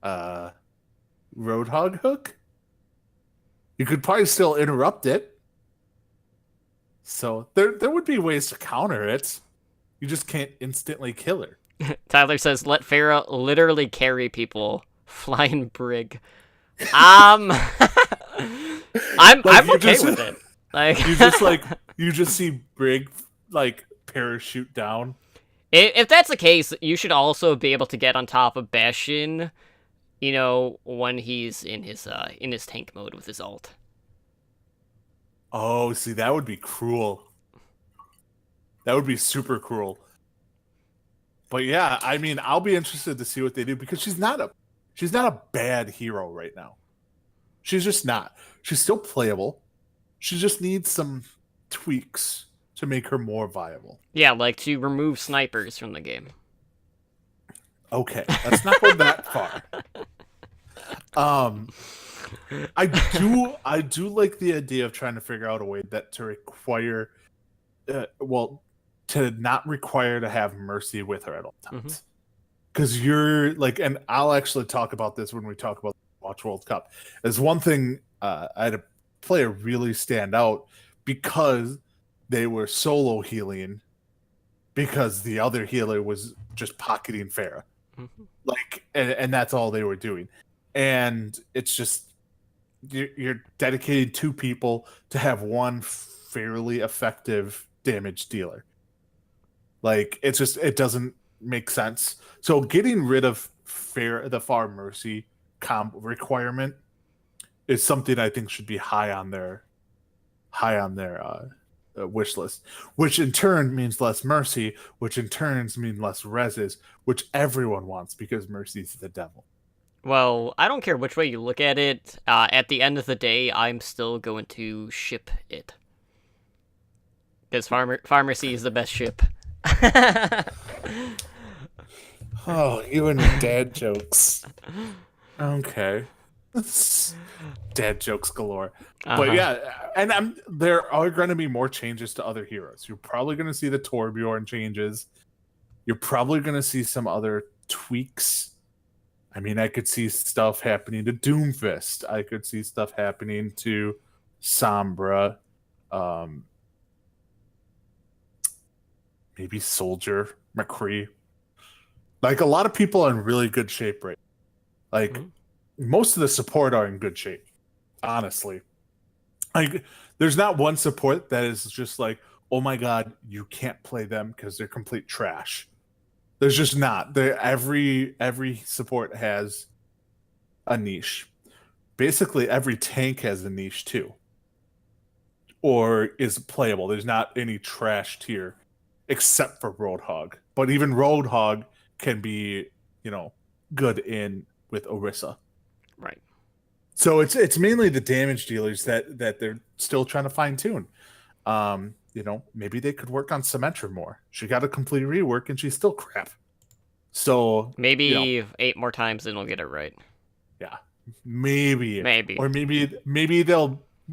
Roadhog Hook. You could probably still interrupt it. So there would be ways to counter it. You just can't instantly kill her. Tyler says, let Pharah literally carry people. Flying Brig. I'm okay with it. Like you just see Brig like parachute down. If that's the case, you should also be able to get on top of Bastion, when he's in his tank mode with his ult. Oh, see, that would be cruel. That would be super cruel. But yeah, I mean, I'll be interested to see what they do because she's not a bad hero right now. She's just not. She's still playable. She just needs some tweaks to make her more viable. Yeah, like to remove snipers from the game. Okay, let's not go that far. I do like the idea of trying to figure out a way that to require, to not require to have Mercy with her at all times. Because you're like, and I'll actually talk about this when we talk about Watch World Cup. There's one thing I had a player really stand out because they were solo healing because the other healer was just pocketing Pharah. Like, and that's all they were doing. And it's just, you're dedicating 2 people to have one fairly effective damage dealer. Like, it doesn't make sense. So getting rid of the Far Mercy comp requirement is something I think should be high on their wish list, which in turn means less Mercy, which in turn means less reses, which everyone wants because Mercy's the devil. Well, I don't care which way you look at it. At the end of the day, I'm still going to ship it. Because Pharmacy is the best ship. Oh, you and your dad jokes. Okay. Dad jokes galore. But yeah, and there are going to be more changes to other heroes. You're probably going to see the Torbjorn changes. You're probably going to see some other tweaks. I mean, I could see stuff happening to Doomfist. I could see stuff happening to Sombra. Maybe Soldier, McCree. Like, a lot of people are in really good shape right now. Like, most of the support are in good shape, honestly. Like, there's not one support that is just like, oh my god, you can't play them because they're complete trash. There's just not. Every support has a niche. Basically, every tank has a niche too. Or is playable. There's not any trash tier except for Roadhog. But even Roadhog can be, good in with Orisa. Right. So it's mainly the damage dealers that they're still trying to fine tune. Maybe they could work on Symmetra more. She got a complete rework and she's still crap. So maybe 8 more times and they'll get it right. Yeah, maybe, or maybe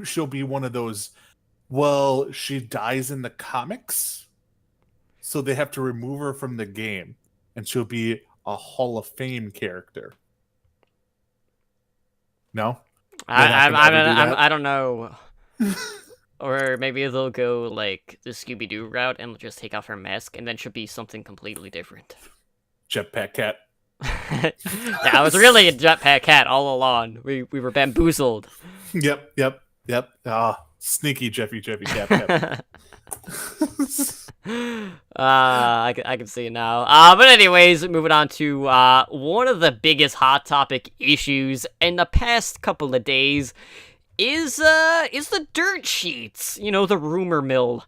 she'll be one of those. Well, she dies in the comics, so they have to remove her from the game, and she'll be a Hall of Fame character. No, I don't know. Or maybe they'll go like the Scooby-Doo route and just take off her mask, and then she'll be something completely different. Jetpack Cat. Yeah, I was really a Jetpack Cat all along. We were bamboozled. Yep. Sneaky Jeffy Cat. I can see it now. But anyways, moving on to one of the biggest hot topic issues in the past couple of days is the dirt sheets. The rumor mill.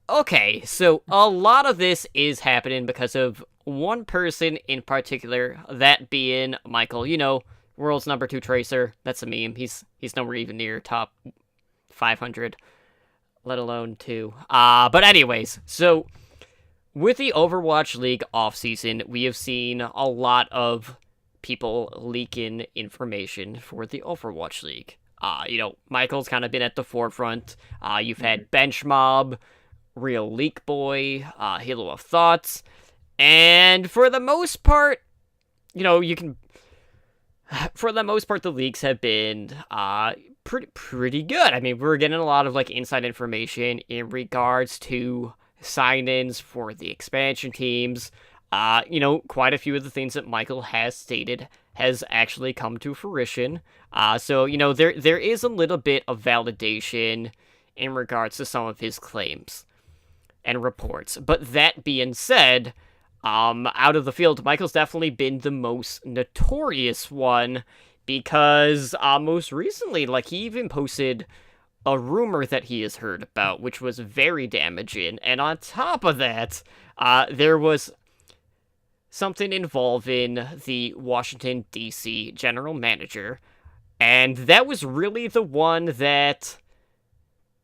Okay, so a lot of this is happening because of one person in particular, that being Michael. World's number 2 tracer. That's a meme. He's nowhere even near top 500. Let alone 2. But anyways, so with the Overwatch League offseason, we have seen a lot of people leaking information for the Overwatch League. Michael's kind of been at the forefront. You've had Benchmob, Real Leak Boy, Halo of Thoughts, and for the most part, for the most part, the leaks have been pretty good. I mean, we're getting a lot of like inside information in regards to sign-ins for the expansion teams. Quite a few of the things that Michael has stated has actually come to fruition. So there is a little bit of validation in regards to some of his claims and reports. But that being said, out of the field, Michael's definitely been the most notorious one because most recently, like, he even posted a rumor that he has heard about, which was very damaging. And on top of that, there was something involving the Washington, D.C. general manager, and that was really the one that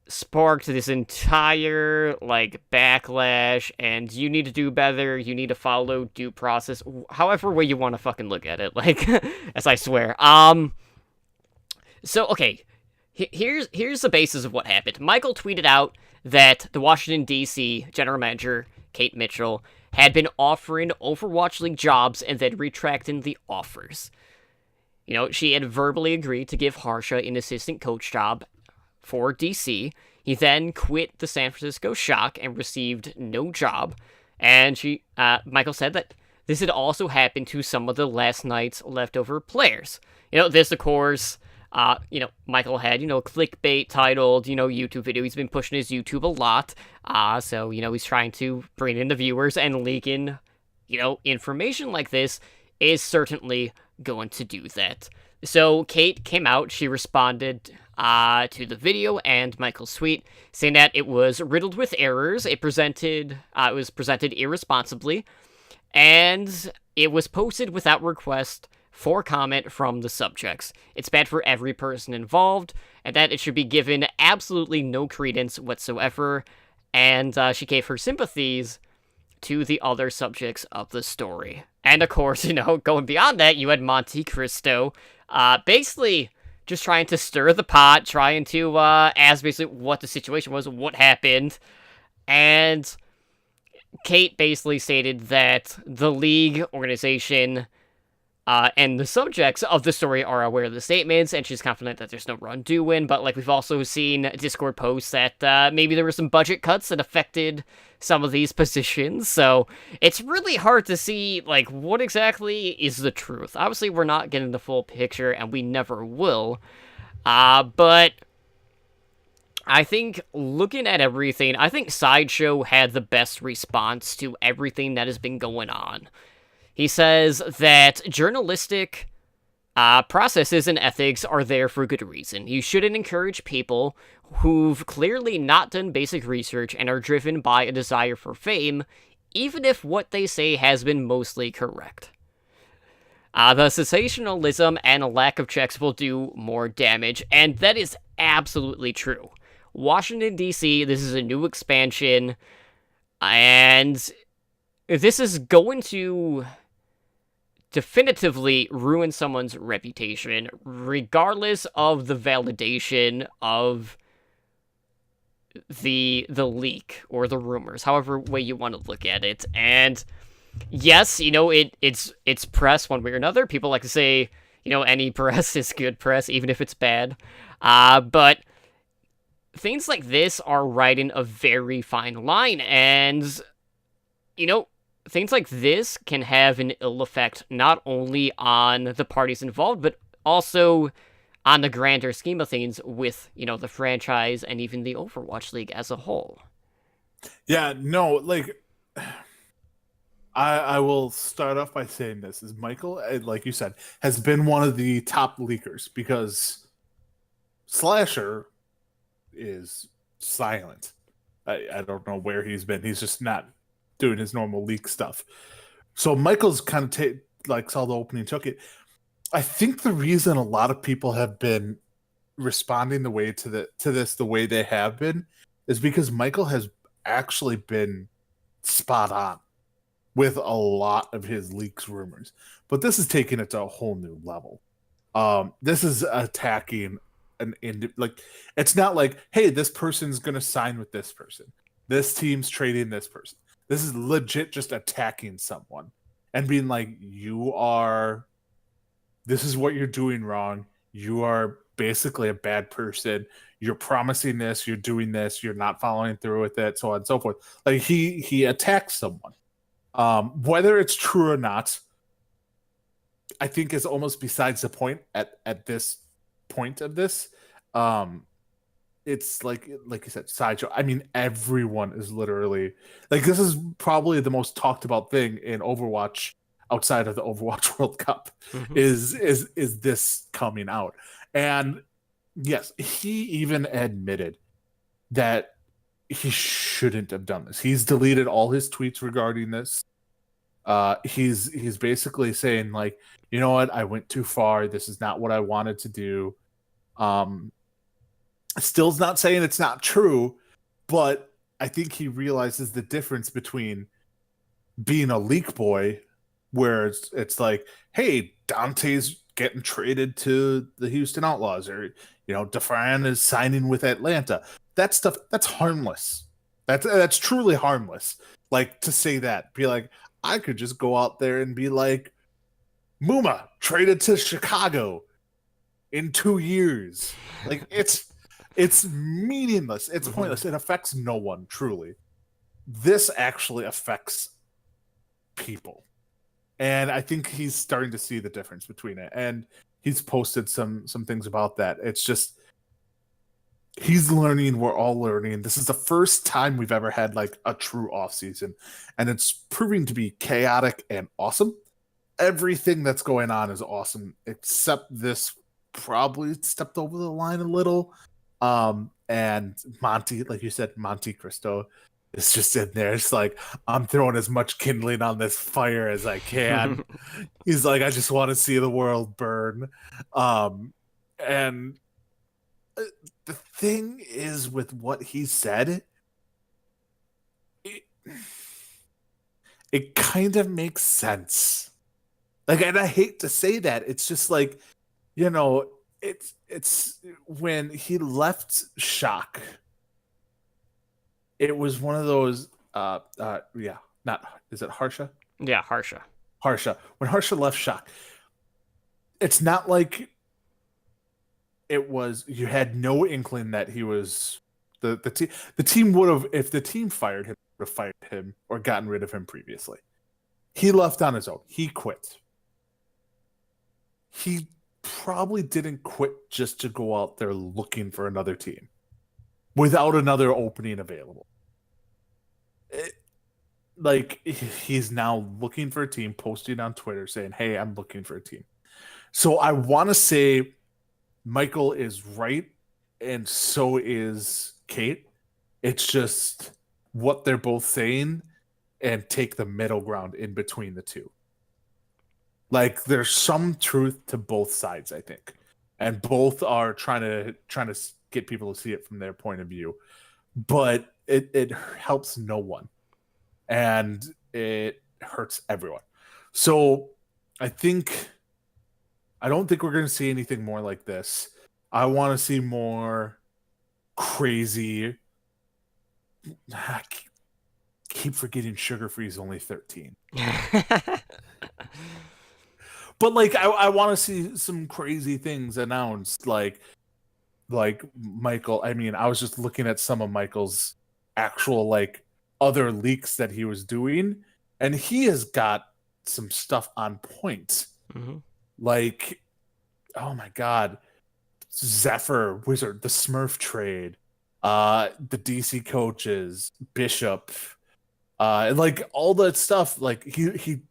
sparked this entire, like, backlash, and you need to do better, you need to follow due process, however way you want to fucking look at it, like, as I swear. So, okay, here's the basis of what happened. Michael tweeted out that the Washington, D.C. general manager, Kate Mitchell, had been offering Overwatch League jobs and then retracting the offers. She had verbally agreed to give Harsha an assistant coach job for DC. He then quit the San Francisco Shock and received no job. And Michael said that this had also happened to some of the last night's leftover players. This, of course, Michael had, clickbait titled, YouTube video. He's been pushing his YouTube a lot. So, he's trying to bring in the viewers, and leaking, information like this is certainly going to do that. So Kate came out, she responded to the video and Michael's tweet, saying that it was riddled with errors, it was presented irresponsibly, and it was posted without request for comment from the subjects. It's bad for every person involved, and that it should be given absolutely no credence whatsoever, and she gave her sympathies to the other subjects of the story. And of course, going beyond that, you had Monte Cristo, basically just trying to stir the pot, trying to ask basically what the situation was, what happened, and Kate basically stated that the league organization and the subjects of the story are aware of the statements, and she's confident that there's no wrongdoing, but like we've also seen Discord posts that maybe there were some budget cuts that affected some of these positions, so it's really hard to see, like, what exactly is the truth. Obviously, we're not getting the full picture, and we never will, but I think, looking at everything, I think Sideshow had the best response to everything that has been going on. He says that journalistic processes and ethics are there for good reason. You shouldn't encourage people who've clearly not done basic research and are driven by a desire for fame, even if what they say has been mostly correct. The sensationalism and a lack of checks will do more damage, and that is absolutely true. Washington, D.C., this is a new expansion, and this is going to definitively ruin someone's reputation, regardless of the validation of the leak or the rumors, however way you want to look at it. And yes, it's press one way or another. People like to say, any press is good press, even if it's bad. But things like this are riding a very fine line, and things like this can have an ill effect not only on the parties involved, but also on the grander scheme of things with, the franchise and even the Overwatch League as a whole. Yeah, no, like, I will start off by saying this is Michael, like you said, has been one of the top leakers because Slasher is silent. I don't know where he's been. He's just not doing his normal leak stuff. So Michael's kind of saw the opening, took it. I think the reason a lot of people have been responding the way to this the way they have been is because Michael has actually been spot on with a lot of his leaks rumors. But this is taking it to a whole new level. This is attacking like, it's not like, hey, this person's gonna sign with this person. This team's trading this person. This is legit just attacking someone and being like, this is what you're doing wrong. You are basically a bad person. You're promising this, you're doing this, you're not following through with it, so on and so forth. Like, he attacks someone. Whether it's true or not, I think is almost besides the point at this point of this. It's like you said, sideshow. I mean, everyone is literally like, this is probably the most talked about thing in Overwatch outside of the Overwatch World Cup. is this coming out. And yes, he even admitted that he shouldn't have done this. He's deleted all his tweets regarding this. He's basically saying, like, you know what, I went too far. This is not what I wanted to do. Still's not saying it's not true, but I think he realizes the difference between being a leak boy, where it's like, hey, Dante's getting traded to the Houston Outlaws, or, you know, Defran is signing with Atlanta. That stuff, that's harmless. That's truly harmless. Like, to say that, be like, I could just go out there and be like, Muma traded to Chicago in 2 years. Like, it's meaningless. It's pointless. It affects no one, truly. This actually affects people. And I think he's starting to see the difference between it. And he's posted some things about that. It's just, he's learning. We're all learning. This is the first time we've ever had like a true off season, and it's proving to be chaotic and awesome. Everything that's going on is awesome, except this probably stepped over the line a little. And Monty, like you said, Monte Cristo is just in there. It's like, I'm throwing as much kindling on this fire as I can. He's like, I just want to see the world burn. And the thing is, with what he said, it kind of makes sense. Like, and I hate to say that. It's just like, you know, it's when he left Shock, it was one of those is it Harsha? Yeah, Harsha. When Harsha left Shock, it's not like it was, you had no inkling that he was the team would have, if the team fired him, would have fired him or gotten rid of him previously. He left on his own. He quit. He probably didn't quit just to go out there looking for another team without another opening available. Like, he's now looking for a team, posting on Twitter saying, hey, I'm looking for a team. So I want to say Michael is right, and so is Kate. It's just what they're both saying, and take the middle ground in between the two. Like, there's some truth to both sides, I think, and both are trying to get people to see it from their point of view, but it helps no one, and it hurts everyone. So I don't think we're going to see anything more like this. I want to see more crazy. I keep forgetting Sugar Free's only 13. But like, I want to see some crazy things announced, like Michael. I mean, I was just looking at some of Michael's actual like other leaks that he was doing, and he has got some stuff on point. Mm-hmm. Like, oh my god, Zephyr, Wizard, the Smurf trade, the DC coaches, Bishop, like all that stuff. Like, he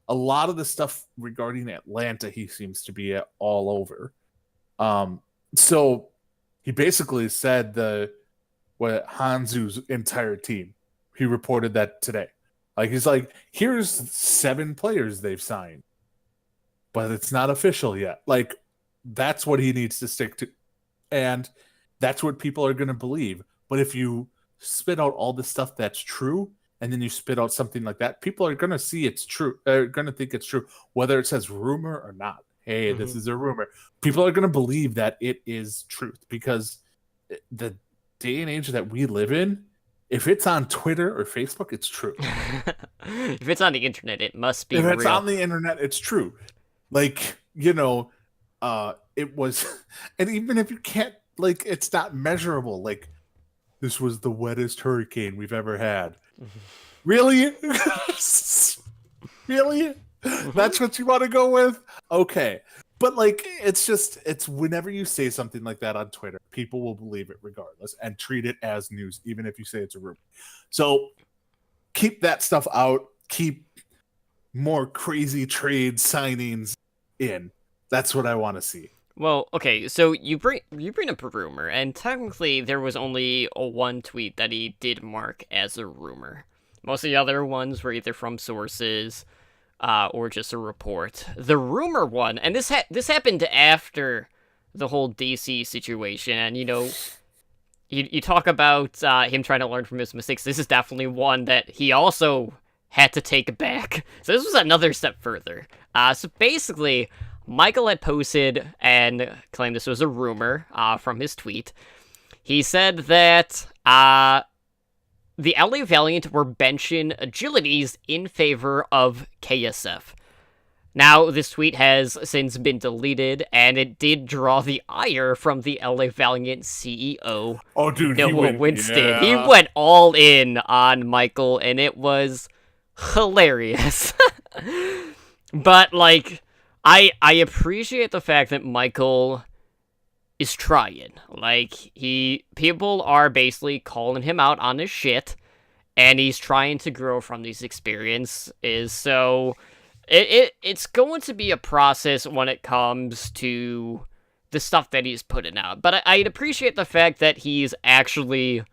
a lot of the stuff regarding Atlanta, he seems to be all over. So he basically said Hanzu's entire team. He reported that today. Like, he's like, here's 7 players they've signed, but it's not official yet. Like, that's what he needs to stick to, and that's what people are going to believe. But if you spit out all the stuff that's true, and then you spit out something like that, people are gonna see it's true. Are gonna think it's true, whether it says rumor or not. Hey, this is a rumor. People are gonna believe that it is truth because the day and age that we live in, if it's on Twitter or Facebook, it's true. If it's on the internet, it must be If real. it's on the internet, it's true. Like, you know, it was, and even if you can't, like, it's not measurable. Like, this was the wettest hurricane we've ever had. Really? Really? That's what you want to go with? Okay. But like it's whenever you say something like that on Twitter, people will believe it regardless and treat it as news, even if you say it's a rumor. So keep that stuff out. Keep more crazy trade signings in. That's what I want to see. Well, okay, so you bring up a rumor, and technically there was only one tweet that he did mark as a rumor. Most of the other ones were either from sources, or just a report. The rumor one, and this happened after the whole DC situation, and you talk about him trying to learn from his mistakes. This is definitely one that he also had to take back. So this was another step further. So basically, Michael had posted and claimed this was a rumor from his tweet. He said that the LA Valiant were benching agilities in favor of KSF. Now, this tweet has since been deleted, and it did draw the ire from the LA Valiant CEO, Oh, dude, Noah Winston. Yeah. He went all in on Michael, and it was hilarious. But, like, I appreciate the fact that Michael is trying. Like, people are basically calling him out on his shit, and he's trying to grow from these experiences. So it's going to be a process when it comes to the stuff that he's putting out. But I'd appreciate the fact that he's actually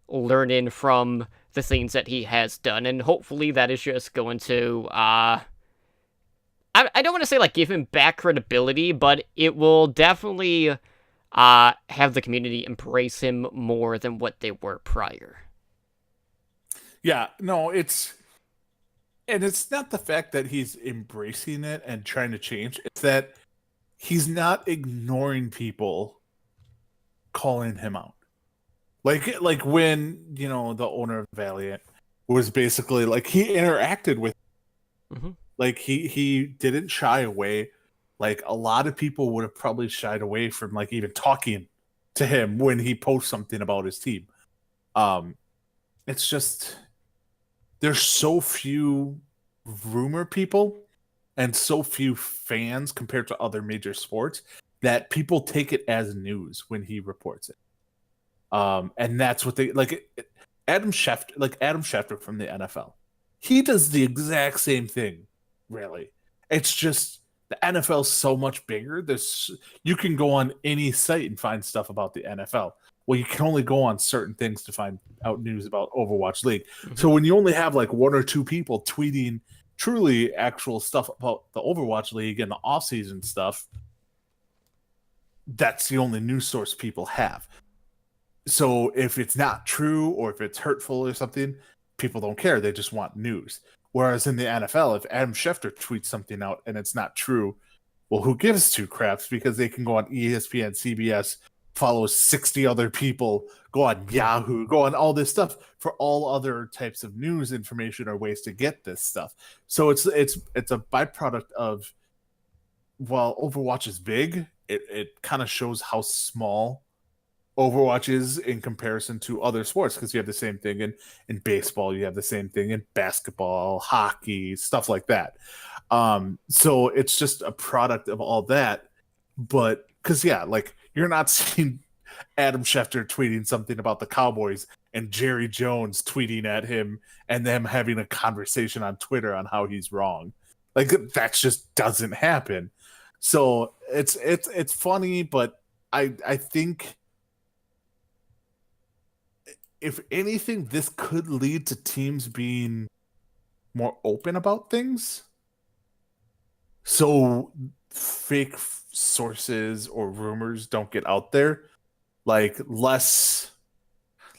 learning from the things that he has done, and hopefully that is just going to I don't want to say, like, give him back credibility, but it will definitely have the community embrace him more than what they were prior. Yeah, no, it's not the fact that he's embracing it and trying to change. It's that he's not ignoring people calling him out. Like when, the owner of Valiant was basically like he interacted with like he didn't shy away. Like a lot of people would have probably shied away from like even talking to him when he posts something about his team. It's just there's so few rumor people and so few fans compared to other major sports that people take it as news when he reports it. And that's what they like. Adam Schefter from the NFL, he does the exact same thing. Really, it's just the NFL's so much bigger. You can go on any site and find stuff about the NFL. Well, you can only go on certain things to find out news about Overwatch League. So when you only have like one or two people tweeting truly actual stuff about the Overwatch League and the off-season stuff, that's the only news source people have. So if it's not true or if it's hurtful or something, people don't care. They just want news. Whereas in the NFL, if Adam Schefter tweets something out and it's not true, well, who gives two craps? Because they can go on ESPN, CBS, follow 60 other people, go on Yahoo, go on all this stuff for all other types of news information or ways to get this stuff. So it's a byproduct of, while Overwatch is big, it kind of shows how small Overwatch is in comparison to other sports, because you have the same thing in baseball, you have the same thing in basketball, hockey, stuff like that. So it's just a product of all that. But because like you're not seeing Adam Schefter tweeting something about the Cowboys and Jerry Jones tweeting at him and them having a conversation on Twitter on how he's wrong. Like that just doesn't happen. So it's funny, but I think if anything, this could lead to teams being more open about things. So fake sources or rumors don't get out there. Like less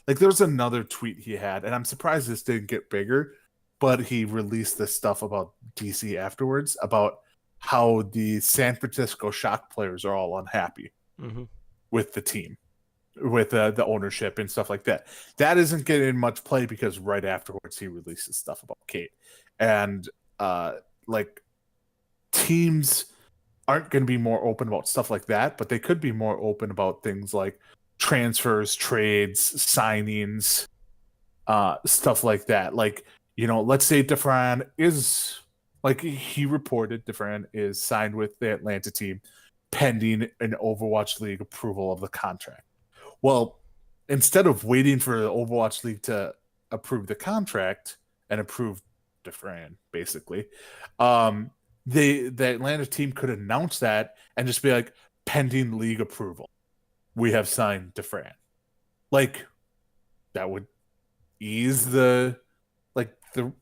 Like there's another tweet he had, and I'm surprised this didn't get bigger, but he released this stuff about DC afterwards about how the San Francisco Shock players are all unhappy with the team, with the ownership and stuff like that. That isn't getting much play because right afterwards he releases stuff about Kate, and like teams aren't going to be more open about stuff like that, but they could be more open about things like transfers, trades, signings, stuff like that. Like, let's say Dufresne is, like he reported, Dufresne is signed with the Atlanta team pending an Overwatch League approval of the contract. Well, instead of waiting for the Overwatch League to approve the contract and approve Dufresne, basically, the Atlanta team could announce that and just be like, pending league approval, we have signed Dufresne. Like, that would ease the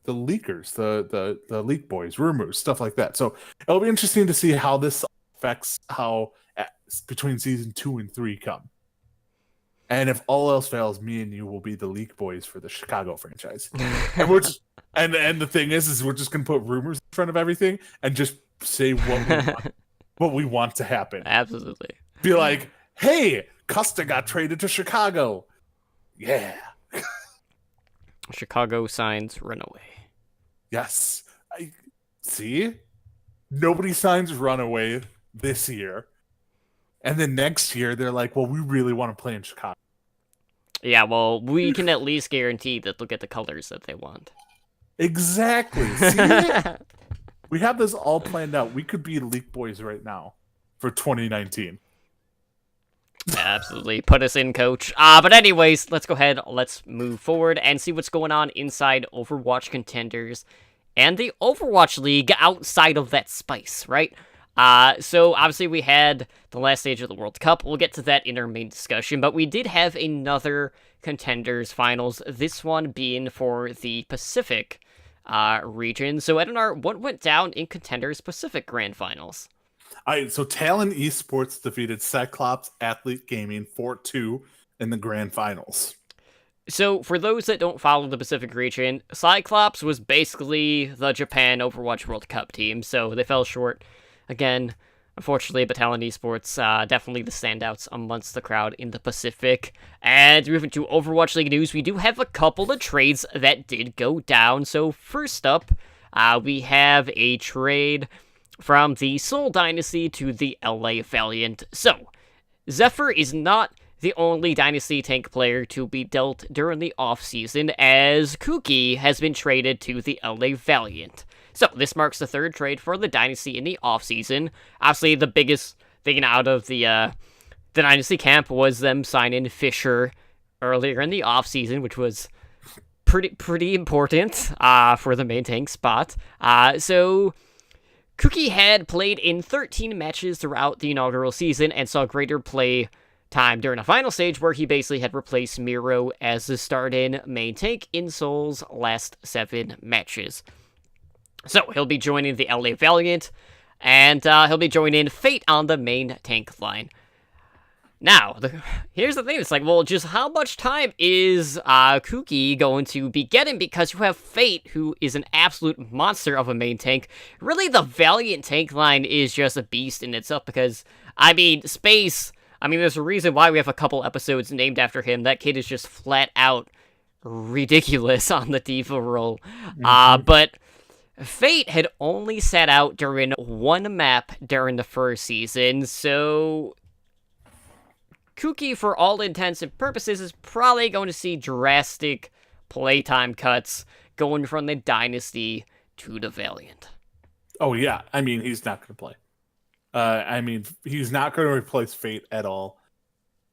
leakers, the leak boys, rumors, stuff like that. So it'll be interesting to see how this affects how between season 2 and 3 come. And if all else fails, me and you will be the leak boys for the Chicago franchise. And we're just, and the thing is we're just gonna put rumors in front of everything and just say what we want to happen. Absolutely. Be like, hey, Custa got traded to Chicago. Yeah. Chicago signs Runaway. Yes. See? Nobody signs Runaway this year. And then next year, they're like, well, we really want to play in Chicago. Yeah, well, we can at least guarantee that they'll get the colors that they want. Exactly. See? We have this all planned out. We could be Leak Boys right now for 2019. Absolutely. Put us in, coach. But anyways, let's go ahead. Let's move forward and see what's going on inside Overwatch Contenders and the Overwatch League outside of that spice, right? So obviously we had the last stage of the World Cup. We'll get to that in our main discussion, but we did have another Contenders Finals, this one being for the Pacific region. So Edenar, what went down in Contenders Pacific Grand Finals? All right, so Talon Esports defeated Cyclops Athlete Gaming 4-2 in the Grand Finals. So, for those that don't follow the Pacific region, Cyclops was basically the Japan Overwatch World Cup team, so they fell short. Again, unfortunately, Talon Esports, definitely the standouts amongst the crowd in the Pacific. And moving to Overwatch League news, we do have a couple of trades that did go down. So first up, we have a trade from the Seoul Dynasty to the LA Valiant. So, Zephyr is not the only Dynasty tank player to be dealt during the offseason, as Kuki has been traded to the LA Valiant. So, this marks the third trade for the Dynasty in the offseason. Obviously, the biggest thing out of the Dynasty camp was them signing Fisher earlier in the offseason, which was pretty important for the main tank spot. So, Kuki had played in 13 matches throughout the inaugural season and saw greater play time during a final stage where he basically had replaced Miro as the start-in main tank in Seoul's last 7 matches. So, he'll be joining the LA Valiant, and he'll be joining Fate on the main tank line. Now, here's the thing, it's like, well, just how much time is Kuki going to be getting? Because you have Fate, who is an absolute monster of a main tank. Really, the Valiant tank line is just a beast in itself, because, Space, there's a reason why we have a couple episodes named after him. That kid is just flat out ridiculous on the D.Va role. But Fate had only sat out during one map during the first season, so Kuki, for all intents and purposes, is probably going to see drastic playtime cuts going from the Dynasty to the Valiant. Oh, yeah. He's not going to play. He's not going to replace Fate at all.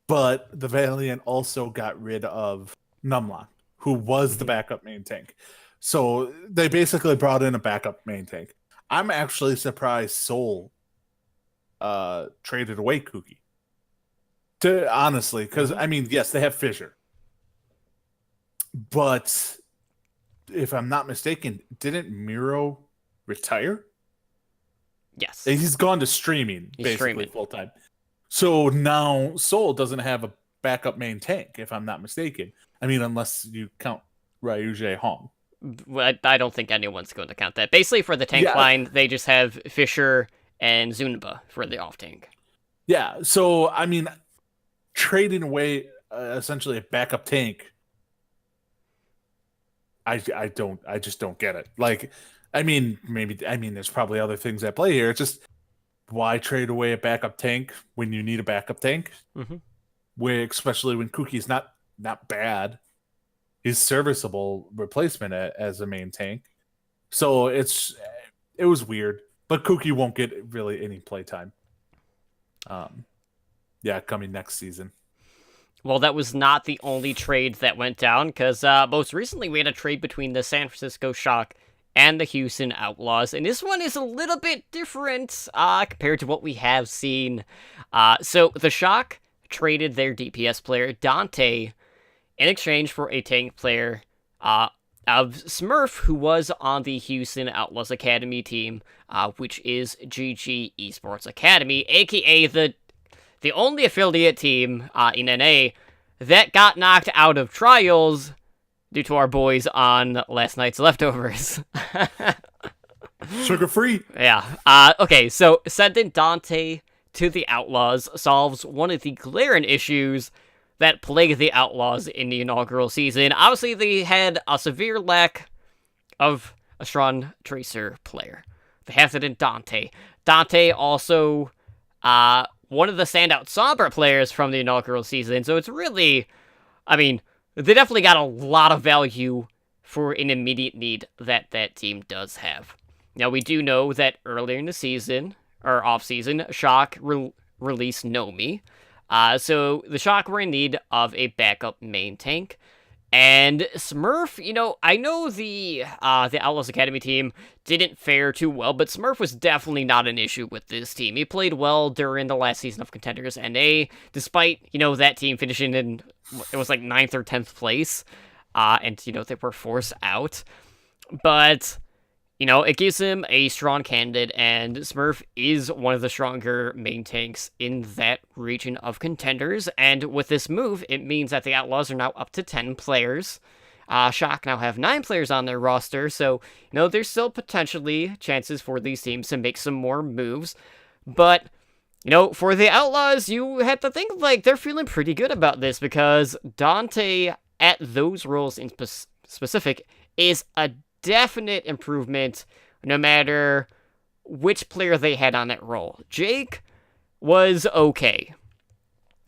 But the Valiant also got rid of Numlock, who was the backup main tank. So they basically brought in a backup main tank. I'm actually surprised Seoul traded away Kuki. Honestly, because, yes, they have Fisher. But if I'm not mistaken, didn't Miro retire? Yes. He's gone to streaming, basically, full-time. So now Seoul doesn't have a backup main tank, if I'm not mistaken. I mean, unless you count Ryuji Hong. I don't think anyone's going to count that. Basically, for the tank Yeah. line, they just have Fisher and Zunba for the off tank. Yeah. So, I mean, trading away essentially a backup tank, I just don't get it. Like, I mean, there's probably other things at play here. It's just why trade away a backup tank when you need a backup tank? Mm-hmm. Especially when Kuki's not bad. He's serviceable replacement as a main tank. So it was weird, but Kuki won't get really any playtime. Coming next season. Well, that was not the only trade that went down, because most recently we had a trade between the San Francisco Shock and the Houston Outlaws, and this one is a little bit different compared to what we have seen. So the Shock traded their DPS player, Dante, in exchange for a tank player of Smurf, who was on the Houston Outlaws Academy team, which is GG Esports Academy, aka the only affiliate team in NA that got knocked out of trials due to our boys on last night's leftovers. Sugar free. Yeah. Okay, so sending Dante to the Outlaws solves one of the glaring issues that plagued the Outlaws in the inaugural season. Obviously, they had a severe lack of a strong Tracer player. They have it in Dante. Dante also one of the standout Sombra players from the inaugural season, so it's really, I mean, they definitely got a lot of value for an immediate need that team does have. Now, we do know that earlier in the season, or off-season, Shock released Nomi. So the Shock were in need of a backup main tank. And Smurf, I know the Outlaws Academy team didn't fare too well, but Smurf was definitely not an issue with this team. He played well during the last season of Contenders NA, despite, that team finishing in, it was like 9th or 10th place, and, they were forced out. But it gives him a strong candidate, and Smurf is one of the stronger main tanks in that region of Contenders, and with this move, it means that the Outlaws are now up to 10 players. Shock now have 9 players on their roster, so, there's still potentially chances for these teams to make some more moves, but, for the Outlaws, you have to think, they're feeling pretty good about this, because Dante, at those roles in specific, is a definite improvement no matter which player they had on that role. Jake was okay.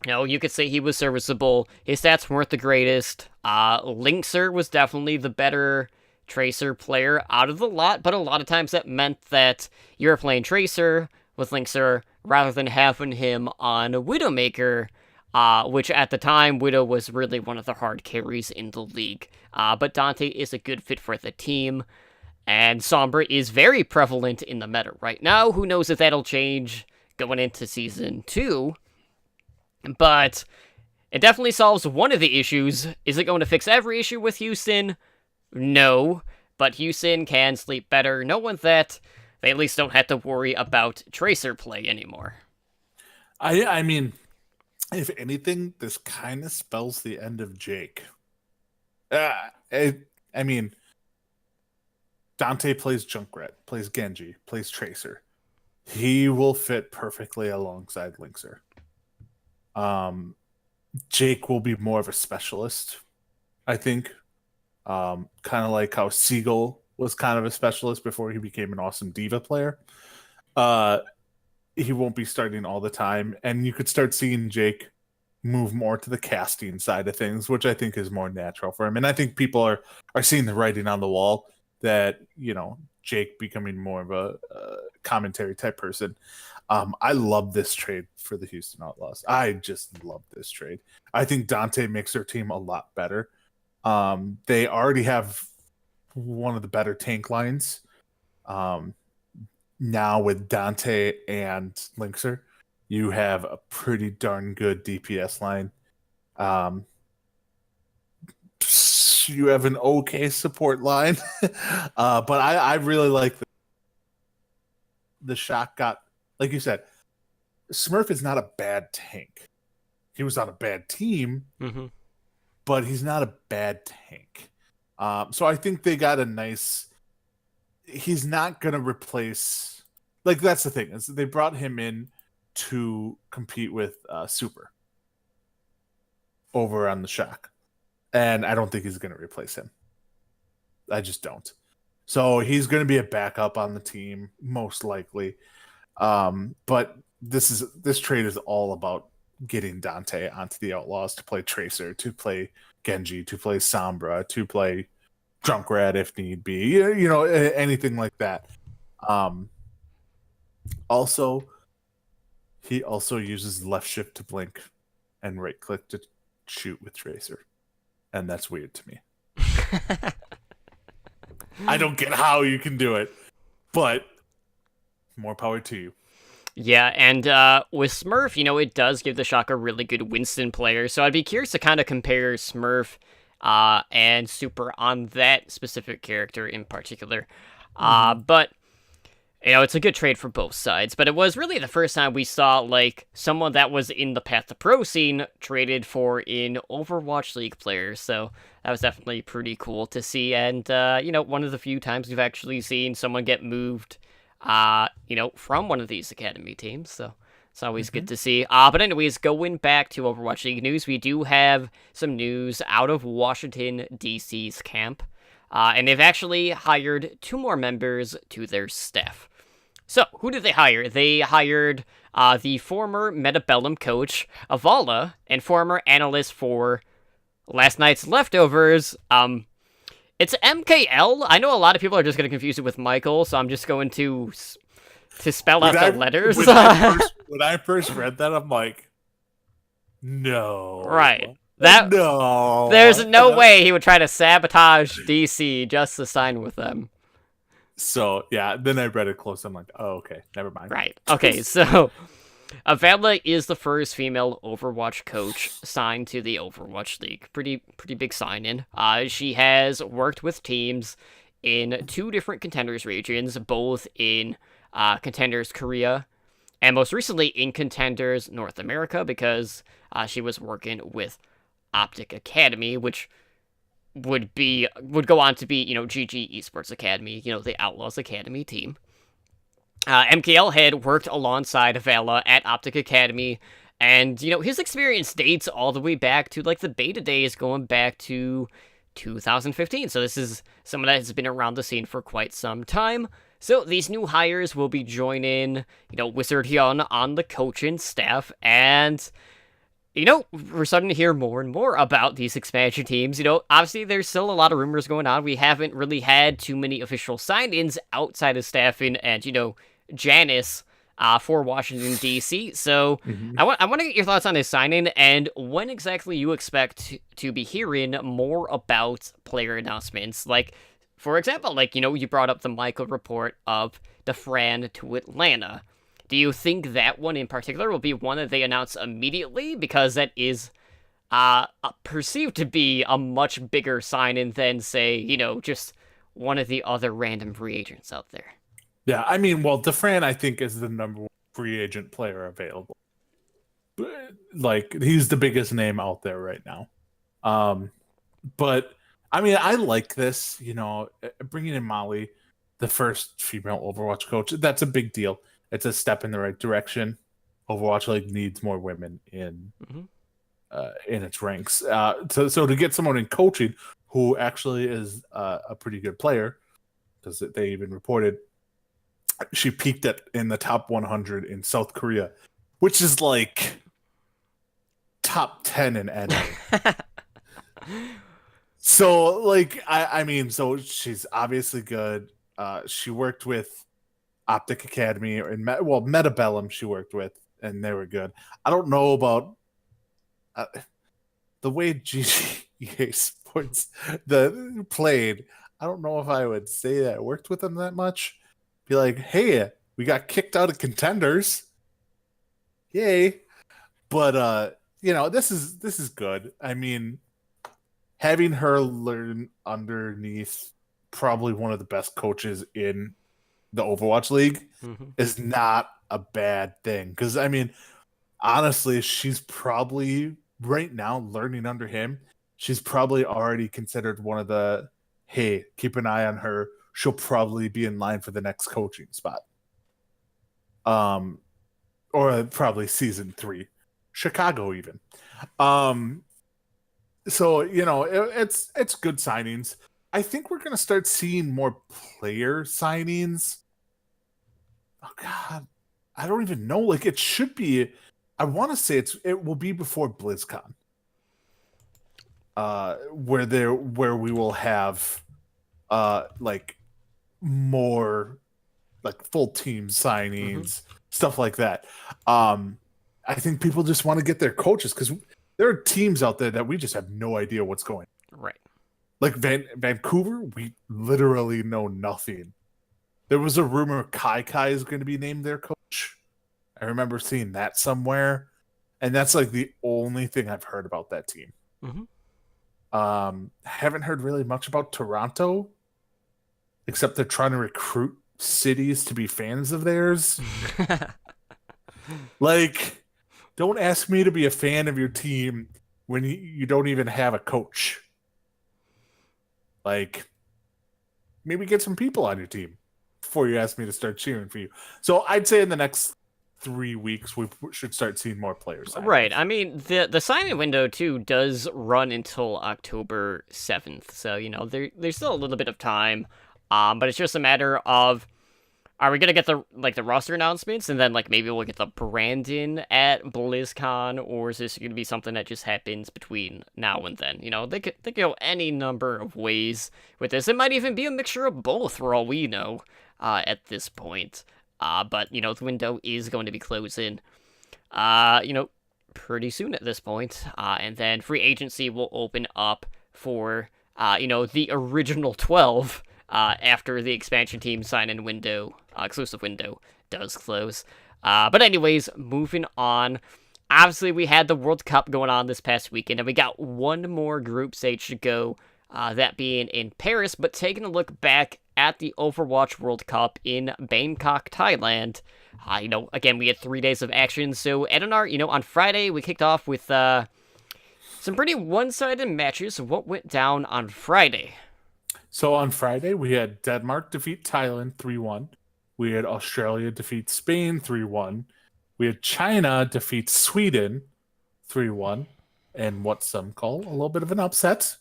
You could say he was serviceable. His stats weren't the greatest. Linkser was definitely the better Tracer player out of the lot, but a lot of times that meant that you were playing Tracer with Linkser rather than having him on Widowmaker, which at the time, Widow was really one of the hard carries in the league. But Dante is a good fit for the team, and Sombra is very prevalent in the meta right now. Who knows if that'll change going into Season 2, but it definitely solves one of the issues. Is it going to fix every issue with Houston? No, but Houston can sleep better knowing that they at least don't have to worry about Tracer play anymore. I mean, if anything, this kind of spells the end of Jake. I mean, Dante plays Junkrat, plays Genji, plays Tracer. He will fit perfectly alongside Linkser. Jake will be more of a specialist, I think. Kind of like how Seagull was kind of a specialist before he became an awesome diva player. He won't be starting all the time, and you could start seeing Jake move more to the casting side of things, which I think is more natural for him. And I think people are seeing the writing on the wall that, Jake becoming more of a commentary type person. I love this trade for the Houston Outlaws. I just love this trade. I think Dante makes their team a lot better. They already have one of the better tank lines. Now with Dante and Linkser, you have a pretty darn good DPS line. You have an okay support line. But I really like the Shock got, like you said, Smurf is not a bad tank. He was on a bad team, but he's not a bad tank. So I think they got a nice. He's not gonna replace. Like that's the thing is they brought him in to compete with Super over on the Shock, and I don't think he's gonna replace him. I just don't. So he's gonna be a backup on the team most likely. But this trade is all about getting Dante onto the Outlaws to play Tracer, to play Genji, to play Sombra, to play Junkrat if need be, anything like that. Also, he also uses left shift to blink and right click to shoot with Tracer, and that's weird to me. I don't get how you can do it, but more power to you. Yeah, and with Smurf, it does give the Shock a really good Winston player, so I'd be curious to kind of compare Smurf and Super on that specific character in particular. But, it's a good trade for both sides, but it was really the first time we saw, like, someone that was in the Path to Pro scene traded for an Overwatch League player, so that was definitely pretty cool to see, and, one of the few times we've actually seen someone get moved from one of these academy teams, so it's always good to see. But anyways, going back to Overwatch League news, we do have some news out of Washington, D.C.'s camp, and they've actually hired 2 more members to their staff. So, who did they hire? They hired the former Metabellum coach, Avala, and former analyst for last night's Leftovers, it's MKL. I know a lot of people are just going to confuse it with Michael, so I'm just going to spell out the letters. When I first read that, I'm like, no. Right. No. There's no way he would try to sabotage DC just to sign with them. So, yeah, then I read it close. I'm like, oh, okay, never mind. Right. Okay, so Avala is the first female Overwatch coach signed to the Overwatch League. Pretty big sign-in. She has worked with teams in 2 different Contenders regions, both in Contenders Korea and most recently in Contenders North America, because she was working with Optic Academy, which would go on to be, GG Esports Academy, the Outlaws Academy team. MKL had worked alongside Avala at Optic Academy, and, his experience dates all the way back to, like, the beta days going back to 2015, so this is someone that has been around the scene for quite some time. So these new hires will be joining, Wizard Hyun on the coaching staff, and we're starting to hear more and more about these expansion teams. Obviously there's still a lot of rumors going on. We haven't really had too many official sign-ins outside of staffing and, Janice for Washington, D.C. So I want to get your thoughts on his sign-in and when exactly you expect to be hearing more about player announcements. Like, for example, you brought up the Michael report of the Fran to Atlanta. Do you think that one in particular will be one that they announce immediately? Because that is perceived to be a much bigger sign-in than, say, just one of the other random free agents out there. Yeah, I mean, well, DeFran, I think, is the number 1 free agent player available. Like, he's the biggest name out there right now. But, I mean, I like this, bringing in Molly, the first female Overwatch coach. That's a big deal. It's a step in the right direction. Overwatch League needs more women in its ranks. So to get someone in coaching who actually is a pretty good player, because they even reported she peaked in the top 100 in South Korea, which is like top 10 in NA. So, like, I mean, so she's obviously good. She worked with Optic Academy or Metabellum she worked with, and they were good. I don't know about the way GGA Sports played. I don't know if I would say that I worked with them that much. Be like, hey, we got kicked out of Contenders. Yay. But this is good. I mean, having her learn underneath probably one of the best coaches in the Overwatch League is not a bad thing. Because, I mean, honestly, she's probably right now learning under him she's probably already considered one of the, hey, keep an eye on her. She'll probably be in line for the next coaching spot. Or probably season 3, Chicago even. So it's good signings. I think we're gonna start seeing more player signings. Oh God, I don't even know. Like it should be. I want to say it will be before BlizzCon. Where we will have like more like full team signings, stuff like that. I think people just want to get their coaches because there are teams out there that we just have no idea what's going on. Right. Like Vancouver, we literally know nothing. There was a rumor Kai is going to be named their coach. I remember seeing that somewhere. And that's like the only thing I've heard about that team. Haven't heard really much about Toronto, except they're trying to recruit cities to be fans of theirs. Like, don't ask me to be a fan of your team when you don't even have a coach. Like, maybe get some people on your team before you ask me to start cheering for you. So I'd say in the next 3 weeks, we should start seeing more players. Right. I mean, the sign-in window, too, does run until October 7th. So, there's still a little bit of time. But it's just a matter of, are we going to get the roster announcements and then, maybe we'll get the Brandon at BlizzCon, or is this going to be something that just happens between now and then? They could go any number of ways with this. It might even be a mixture of both, for all we know, at this point. But, the window is going to be closing, pretty soon at this point. And then free agency will open up for, the original 12 after the expansion team sign-in window, exclusive window, does close. But anyways, moving on. Obviously, we had the World Cup going on this past weekend, and we got one more group stage to go, that being in Paris. But taking a look back at the Overwatch World Cup in Bangkok, Thailand, again, we had 3 days of action. So, Edonar, on Friday, we kicked off with some pretty one-sided matches. What went down on Friday? So on Friday, we had Denmark defeat Thailand 3-1. We had Australia defeat Spain 3-1. We had China defeat Sweden 3-1. And what some call a little bit of an upset.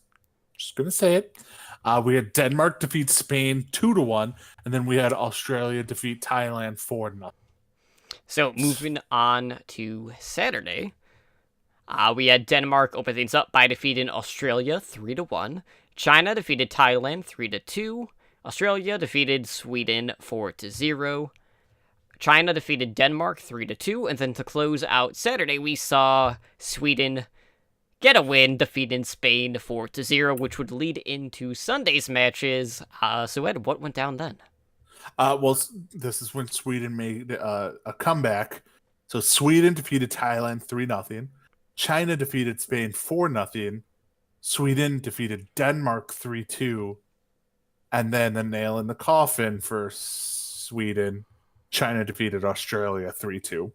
Just going to say it. We had Denmark defeat Spain 2-1. And then we had Australia defeat Thailand 4-0. So moving on to Saturday, we had Denmark open things up by defeating Australia 3-1. China defeated Thailand 3-2. Australia defeated Sweden 4-0. China defeated Denmark 3-2. And then to close out Saturday, we saw Sweden get a win, defeating Spain 4-0, which would lead into Sunday's matches. So Ed, what went down then? Well, this is when Sweden made a comeback. So Sweden defeated Thailand 3-0. China defeated Spain 4-0. Sweden defeated Denmark 3-2, and then the nail in the coffin for Sweden, China defeated Australia 3-2.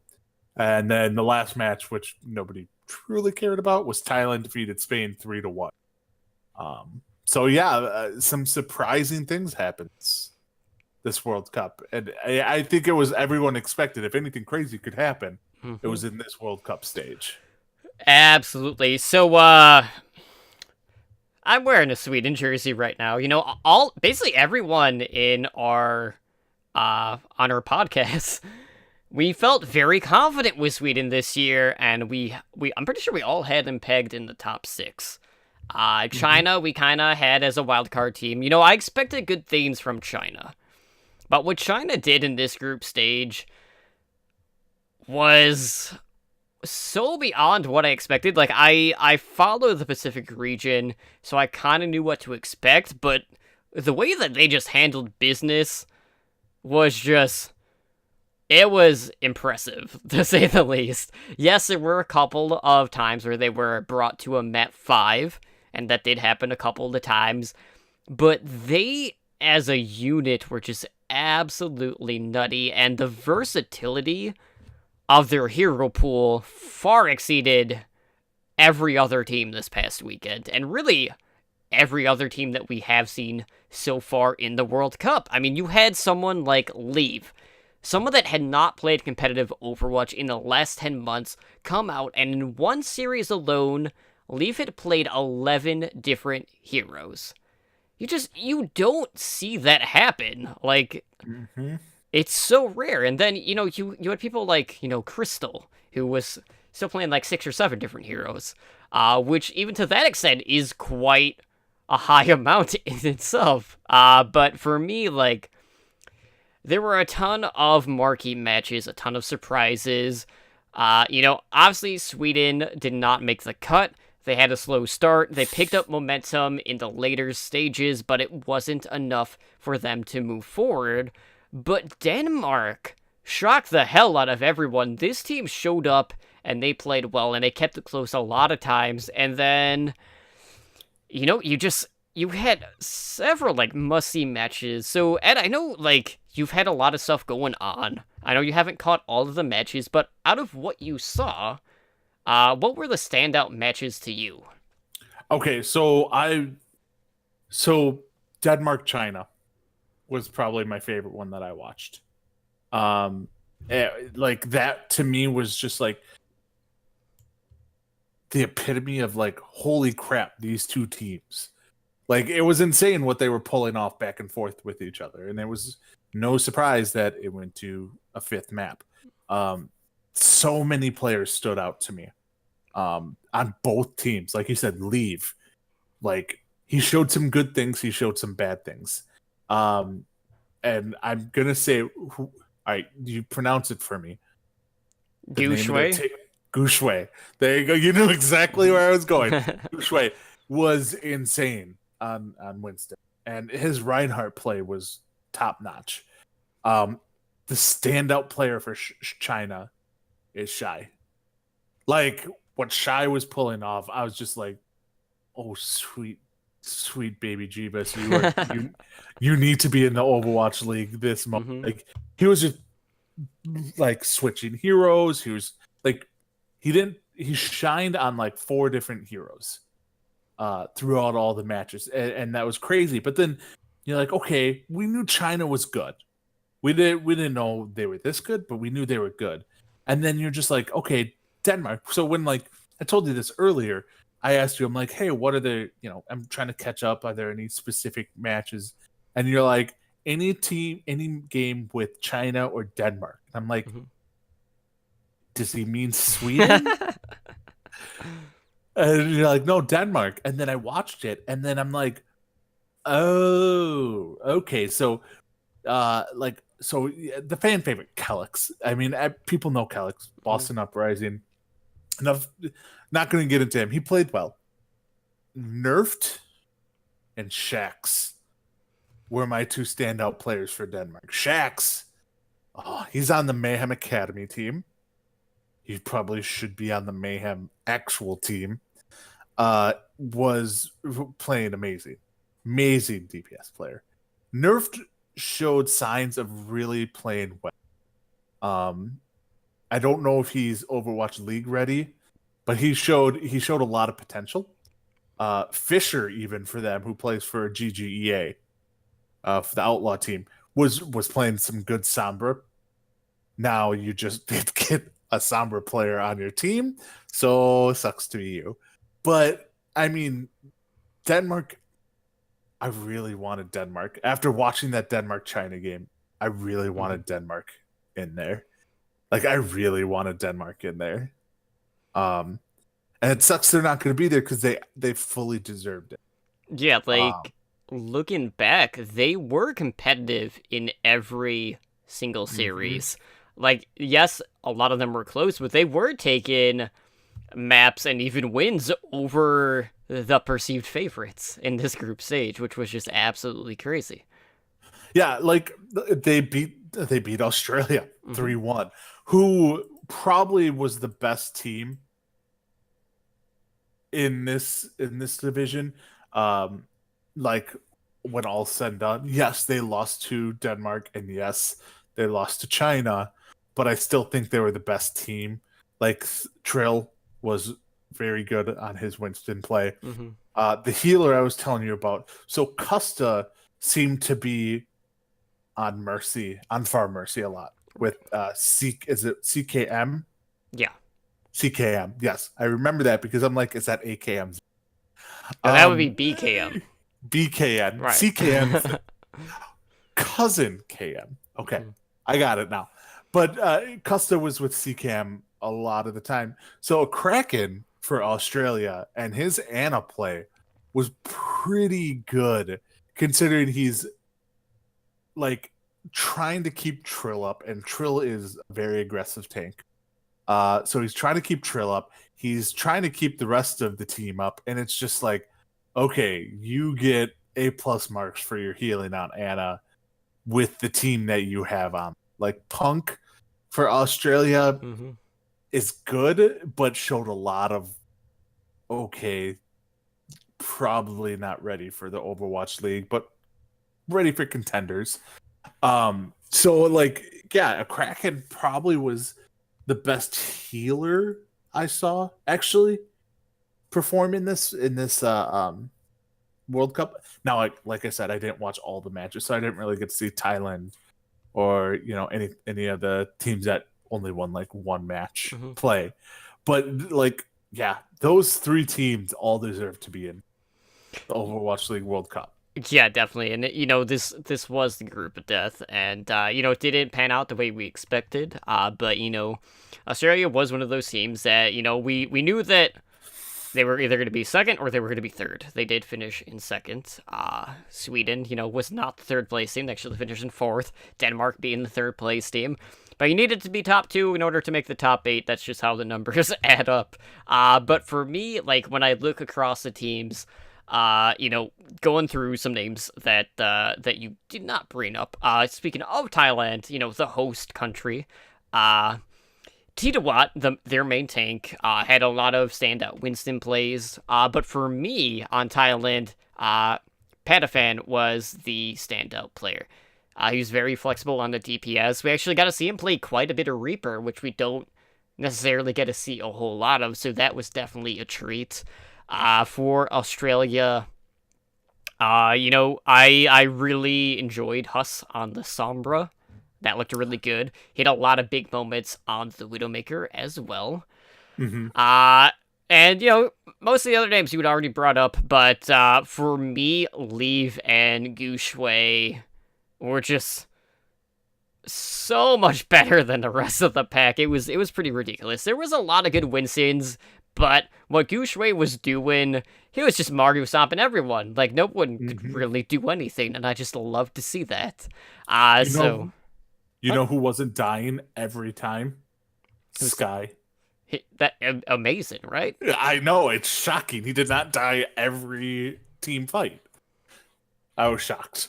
And then the last match, which nobody truly cared about, was Thailand defeated Spain 3-1. So yeah, some surprising things happened this World Cup. And I think it was everyone expected. If anything crazy could happen, it was in this World Cup stage. Absolutely. So, I'm wearing a Sweden jersey right now. Basically everyone in our on our podcast, we felt very confident with Sweden this year, and I'm pretty sure we all had them pegged in the top 6. China, we kind of had as a wildcard team. I expected good things from China, but what China did in this group stage was so beyond what I expected. I follow the Pacific region, so I kind of knew what to expect, but the way that they just handled business was it was impressive, to say the least. Yes, there were a couple of times where they were brought to a Map 5, and that did happen a couple of times, but they, as a unit, were just absolutely nutty, and the versatility of their hero pool far exceeded every other team this past weekend, and really every other team that we have seen so far in the World Cup. I mean, you had someone like Leave, someone that had not played competitive Overwatch in the last 10 months, come out, and in one series alone, Leave had played 11 different heroes. You don't see that happen. Like, it's so rare. And then, you had people like, Crystal, who was still playing like 6 or 7 different heroes, which even to that extent is quite a high amount in itself. But for me, like, there were a ton of marquee matches, a ton of surprises. Obviously Sweden did not make the cut. They had a slow start. They picked up momentum in the later stages, but it wasn't enough for them to move forward. But Denmark shocked the hell out of everyone. This team showed up and they played well and they kept it close a lot of times. And then, you had several like must-see matches. So Ed, I know like you've had a lot of stuff going on. I know you haven't caught all of the matches, but out of what you saw, what were the standout matches to you? Okay, so Denmark China was probably my favorite one that I watched. Like that to me was just like the epitome of like, holy crap, these two teams. Like, it was insane what they were pulling off back and forth with each other, and it was no surprise that it went to a 5th map. So many players stood out to me on both teams. Like you said, Leave. Like, he showed some good things, he showed some bad things. And I'm gonna say, all right, you pronounce it for me. Gushue? Gushue. There you go. You knew exactly where I was going. Gushue was insane on Winston, and his Reinhardt play was top notch. The standout player for China is Shy. Like, what Shy was pulling off, I was just like, oh, sweet baby Jeebus, you need to be in the Overwatch League this month. Like, he was just like switching heroes. He was like, he shined on like 4 different heroes throughout all the matches, and that was crazy. But then you're like, okay, we knew China was good. We didn't know they were this good, but we knew they were good. And then you're just like, okay, Denmark. So when, like, I told you this earlier, I asked you, I'm like, hey, what are the, I'm trying to catch up. Are there any specific matches? And you're like, any game with China or Denmark. And I'm like, does he mean Sweden? And you're like, no, Denmark. And then I watched it, and then I'm like, oh, okay. So, the fan favorite, Calyx. I mean, people know Calyx, Boston Uprising. Enough, not going to get into him. He played well. Nerfed and Shax were my 2 standout players for Denmark. Shax, he's on the Mayhem Academy team. He probably should be on the Mayhem actual team. Was playing amazing DPS player. Nerfed showed signs of really playing well. I don't know if he's Overwatch League ready, but he showed a lot of potential. Fisher, even for them, who plays for GGEA, for the Outlaw team, was playing some good Sombra. Now you just get a Sombra player on your team, so sucks to be you. But I mean, Denmark, I really wanted Denmark. After watching that Denmark-China game, I really wanted Denmark in there. Like, I really wanted Denmark in there. And it sucks they're not going to be there because they fully deserved it. Yeah, like, looking back, they were competitive in every single series. Like, yes, a lot of them were close, but they were taking maps and even wins over the perceived favorites in this group stage, which was just absolutely crazy. Yeah, like, they beat Australia 3-1, who probably was the best team in this division. Like, when all's said and done, yes, they lost to Denmark, and yes, they lost to China, but I still think they were the best team. Like, Trill was very good on his Winston play. Mm-hmm. The healer I was telling you about. So Custa seemed to be on Farm Mercy a lot with is it CKM? Yeah. CKM. Yes, I remember that because I'm like, is that AKM? No, that would be BKM. BKN. Right. CKM. Cousin KM. Okay, I got it now. But Custa was with CKM a lot of the time. So Kraken for Australia and his Ana play was pretty good considering he's like trying to keep Trill up, and Trill is a very aggressive tank. So he's trying to keep Trill up. He's trying to keep the rest of the team up, and it's just like, okay, you get A+ marks for your healing on Ana with the team that you have on. Like Punk for Australia Mm-hmm. is good, but showed a lot of probably not ready for the Overwatch League, but ready for contenders. So like, yeah, a Kraken probably was the best healer I saw actually perform in this World Cup. Now, like I said, I didn't watch all the matches, so I didn't really get to see Thailand or any of the teams that only won like one match play. But like, yeah, those three teams all deserve to be in the Overwatch League World Cup. Yeah, definitely. And this was the group of death, and it didn't pan out the way we expected. But Australia was one of those teams that we knew that they were either going to be second or they were going to be third. They did finish in second. Sweden, was not the third place team. They actually finished in fourth. Denmark being the third place team. But you needed to be top 2 in order to make the top 8. That's just how the numbers add up. But for me, like when I look across the teams, going through some names that you did not bring up. Speaking of Thailand, the host country, Titawat, their main tank, had a lot of standout Winston plays. But for me on Thailand, Patafan was the standout player. He was very flexible on the DPS. We actually got to see him play quite a bit of Reaper, which we don't necessarily get to see a whole lot of. So that was definitely a treat. For Australia, I really enjoyed Huss on the Sombra. That looked really good. He had a lot of big moments on the Widowmaker as well. Mm-hmm. And most of the other names you had already brought up, but for me, Leave and Gushue were just so much better than the rest of the pack. It was pretty ridiculous. There was a lot of good Winsons, but what Gushue was doing, he was just Mario stomping everyone. Like, no one could really do anything, and I just love to see that. You know who wasn't dying every time? Sky. Amazing, right? I know, it's shocking. He did not die every team fight. I was shocked.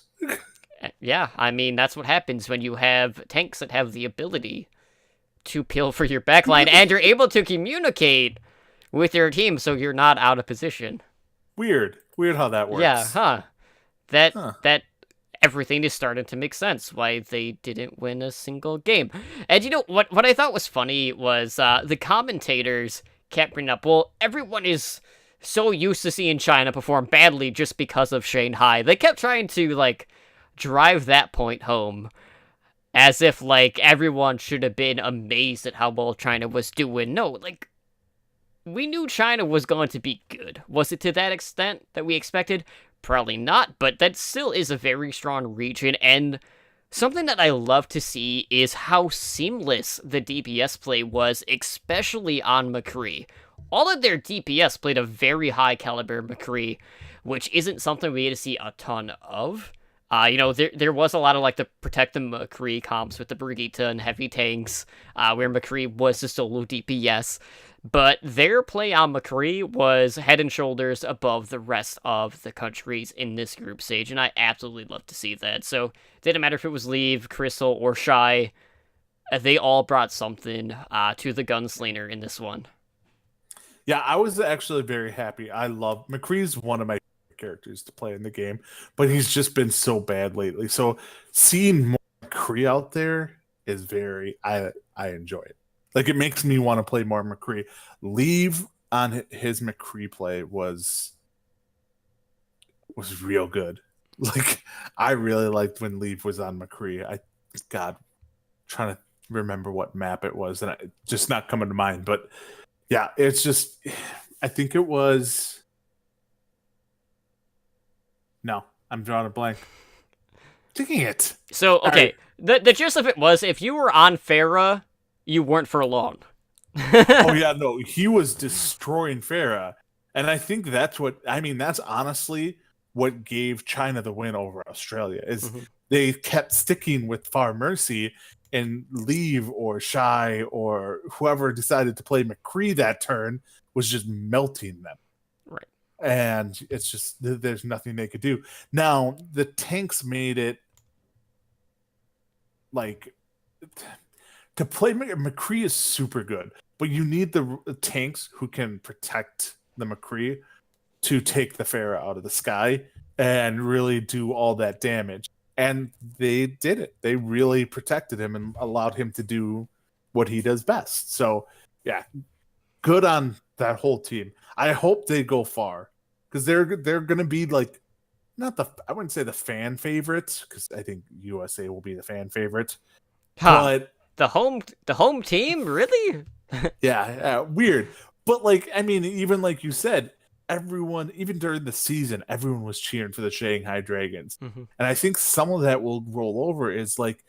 Yeah, I mean, that's what happens when you have tanks that have the ability to peel for your backline, and you're able to communicate with your team so you're not out of position. Weird how that works. Yeah, huh. That everything is starting to make sense why they didn't win a single game. And what I thought was funny was the commentators kept bringing up, well, everyone is so used to seeing China perform badly just because of Shanghai. They kept trying to drive that point home as if everyone should have been amazed at how well China was doing. No, we knew China was going to be good. Was it to that extent that we expected? Probably not, but that still is a very strong region, and something that I love to see is how seamless the DPS play was, especially on McCree. All of their DPS played a very high caliber McCree, which isn't something we get to see a ton of. There was a lot of the protect the McCree comps with the Brigitte and heavy tanks, where McCree was the solo DPS. But their play on McCree was head and shoulders above the rest of the countries in this group stage, and I absolutely love to see that. So it didn't matter if it was Leave, Crystal, or Shy, they all brought something to the gunslinger in this one. Yeah, I was actually very happy. I love McCree's one of my characters to play in the game, but he's just been so bad lately. So seeing more McCree out there is I enjoy it. It makes me want to play more McCree. Leave, on his McCree play was real good. Like, I really liked when Leaf was on McCree. God, trying to remember what map it was, and it's just not coming to mind. But yeah, it's just, I think it was. No, I'm drawing a blank. Dang it. So, okay, the gist of it was, if you were on Farah, you weren't for long. Oh yeah, no, he was destroying Farah, and I think that's honestly what gave China the win over Australia. Is they kept sticking with Far Mercy, and Leave or Shy or whoever decided to play McCree that turn was just melting them. Right. And it's just, there's nothing they could do. Now, the tanks made it like, to play McCree is super good, but you need the tanks who can protect the McCree to take the Farah out of the sky and really do all that damage. And they did it. They really protected him and allowed him to do what he does best. So, yeah, good on that whole team. I hope they go far, because they're going to be like, I wouldn't say the fan favorites, because I think USA will be the fan favorite. But the home team, really? Yeah, weird. But like, I mean, even like you said, everyone, even during the season, everyone was cheering for the Shanghai Dragons. And I think some of that will roll over, is like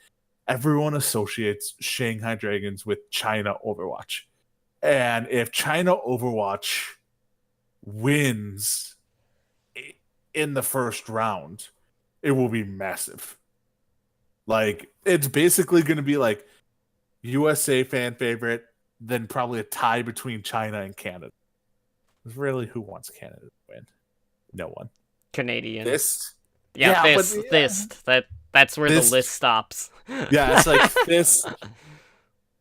everyone associates Shanghai Dragons with China Overwatch. And if China Overwatch wins in the first round, it will be massive. Like, it's basically going to be like USA fan favorite, then probably a tie between China and Canada. Really, who wants Canada to win? No one. Canadian. Fist? Yeah, Fist. That's where Fist. The list stops. Yeah, it's like Fist,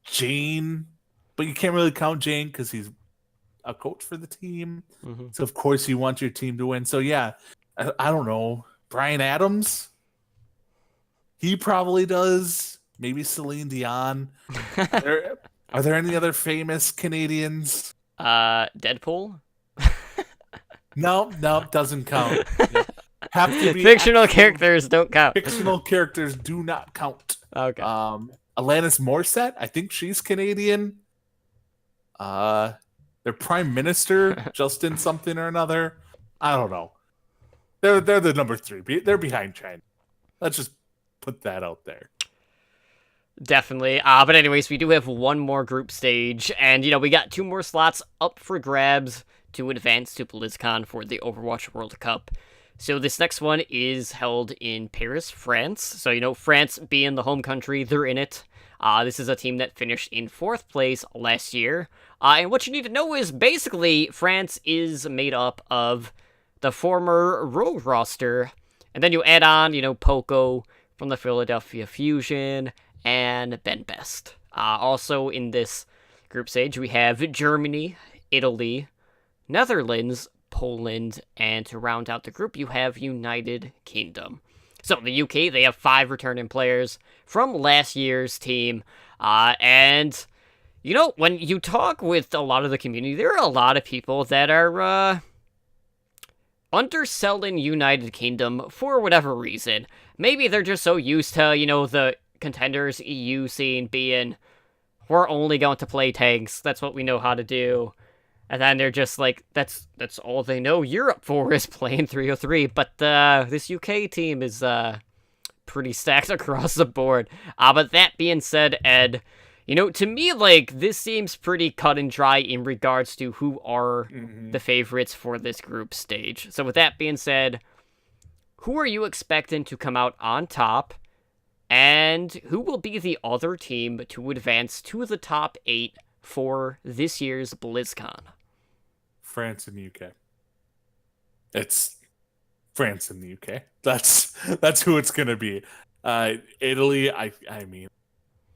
Jane, but you can't really count Jane because he's a coach for the team. So of course you want your team to win. So yeah, I don't know. Brian Adams, he probably does. Maybe Celine Dion. Are there any other famous Canadians? Deadpool? No, doesn't count. Have to be fictional characters don't count. Fictional characters do not count. Okay. Alanis Morissette, I think she's Canadian. Their prime minister, Justin something or another. I don't know. They're the number 3. They're behind China. Let's just put that out there. Definitely. But anyways, we do have one more group stage, and we got 2 more slots up for grabs to advance to BlizzCon for the Overwatch World Cup. So this next one is held in Paris, France. So, France being the home country, they're in it. This is a team that finished in 4th place last year. And what you need to know is, basically, France is made up of the former Rogue roster, and then you add on, Poco from the Philadelphia Fusion, and Ben Best. Also in this group stage, we have Germany, Italy, Netherlands, Poland, and to round out the group, you have United Kingdom. So the UK, they have 5 returning players from last year's team, and when you talk with a lot of the community, there are a lot of people that are underselling United Kingdom for whatever reason. Maybe they're just so used to, the Contenders EU scene being, we're only going to play tanks, that's what we know how to do. And then they're just like, that's all they know Europe for, is playing 303. But this UK team is pretty stacked across the board. But that being said, Ed, to me, like, this seems pretty cut and dry in regards to who are the favorites for this group stage. So with that being said, who are you expecting to come out on top? And who will be the other team to advance to the top 8 for this year's BlizzCon? France and the UK. It's France and the UK. That's who it's gonna be. Italy, I mean,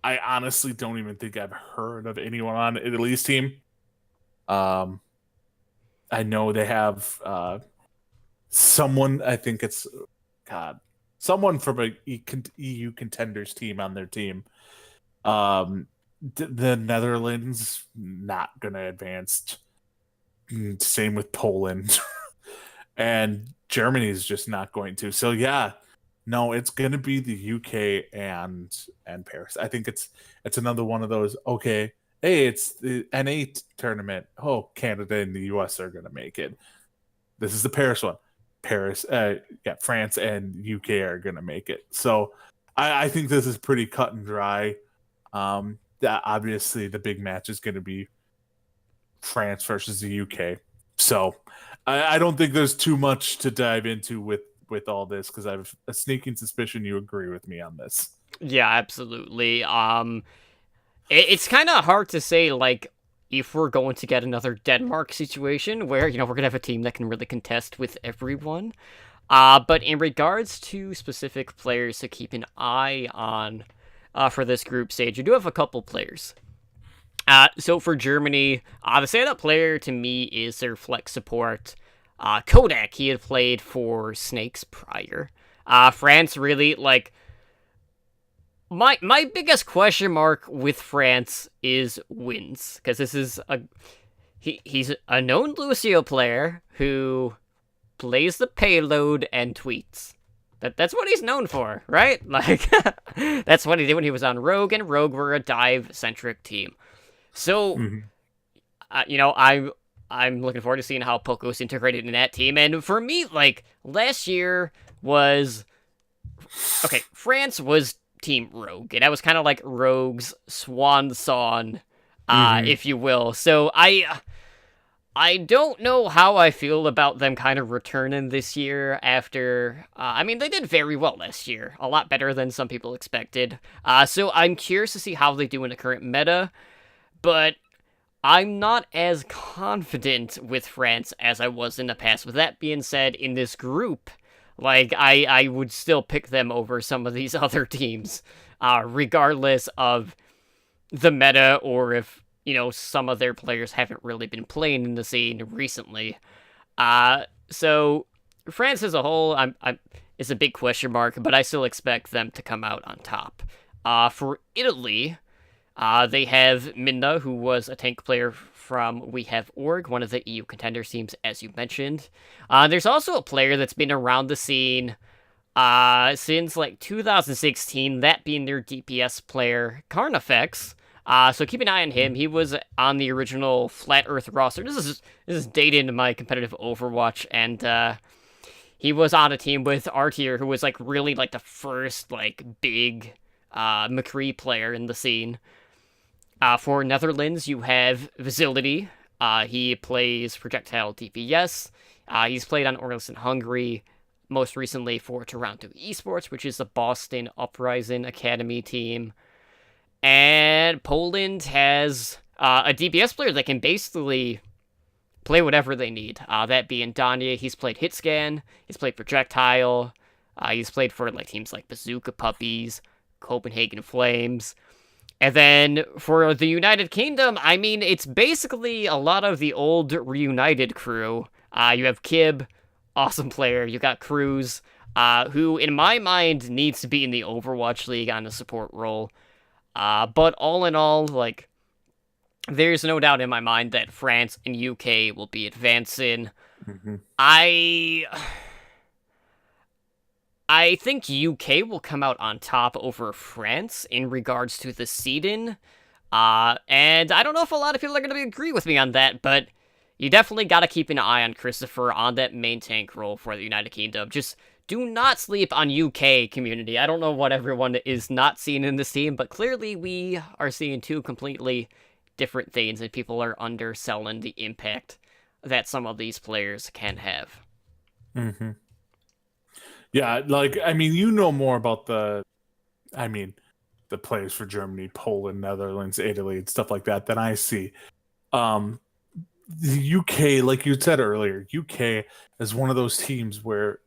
I honestly don't even think I've heard of anyone on Italy's team. I know they have someone. I think it's someone from a EU Contenders team on their team. The Netherlands not gonna advance. Same with Poland. And Germany is just not going to. So yeah, no, it's going to be the UK and Paris. I think it's another one of those. Okay, hey, it's the N8 tournament. Oh, Canada and the US are going to make it. This is the Paris one. Paris, yeah, France and UK are going to make it. So I think this is pretty cut and dry. That obviously the big match is going to be France versus the UK. So I don't think there's too much to dive into with all this because I have a sneaking suspicion you agree with me on this. Yeah, absolutely. It's kind of hard to say, like, if we're going to get another Denmark situation where, we're going to have a team that can really contest with everyone. But in regards to specific players to keep an eye on for this group stage, you do have a couple players. So for Germany, the standout player to me is their flex support, Kodak. He had played for Snakes prior. France really, like, my biggest question mark with France is wins, because this is he's a known Lucio player who plays the payload and tweets. That's what he's known for, right? Like, that's what he did when he was on Rogue, and Rogue were a dive-centric team. So, I'm looking forward to seeing how Poco's integrated in that team. And for me, like, last year was... Okay, France was Team Rogue, and that was kind of like Rogue's swan song, if you will. So I don't know how I feel about them kind of returning this year after... I mean, they did very well last year. A lot better than some people expected. So I'm curious to see how they do in the current meta, but I'm not as confident with France as I was in the past. With that being said, in this group, like, I would still pick them over some of these other teams, regardless of the meta or if, some of their players haven't really been playing in the scene recently. So France as a whole, is a big question mark, but I still expect them to come out on top. For Italy, they have Minna, who was a tank player from We Have Org, one of the EU contender teams, as you mentioned. There's also a player that's been around the scene since, like, 2016, that being their DPS player, Carnifex. So keep an eye on him. He was on the original Flat Earth roster. This is dated into my competitive Overwatch, and he was on a team with Artier, who was, like, really, like, the first, like, big McCree player in the scene. For Netherlands, you have Visility. He plays projectile DPS. He's played on Orlesen Hungary, most recently for Toronto Esports, which is the Boston Uprising Academy team. And Poland has a DPS player that can basically play whatever they need. That being Danya. He's played Hitscan. He's played projectile. He's played for, like, teams like Bazooka Puppies, Copenhagen Flames. And then for the United Kingdom, I mean, it's basically a lot of the old Reunited crew. You have Kib, awesome player. You got Cruz, who in my mind needs to be in the Overwatch League on a support role. But all in all, like, there's no doubt in my mind that France and UK will be advancing. I think UK will come out on top over France in regards to the seeding. And I don't know if a lot of people are going to agree with me on that, but you definitely got to keep an eye on Christopher on that main tank role for the United Kingdom. Just do not sleep on UK community. I don't know what everyone is not seeing in this team, but clearly we are seeing two completely different things, and people are underselling the impact that some of these players can have. Yeah, like, I mean, you know more about the players for Germany, Poland, Netherlands, Italy, and stuff like that than I see. The UK, like you said earlier, UK is one of those teams where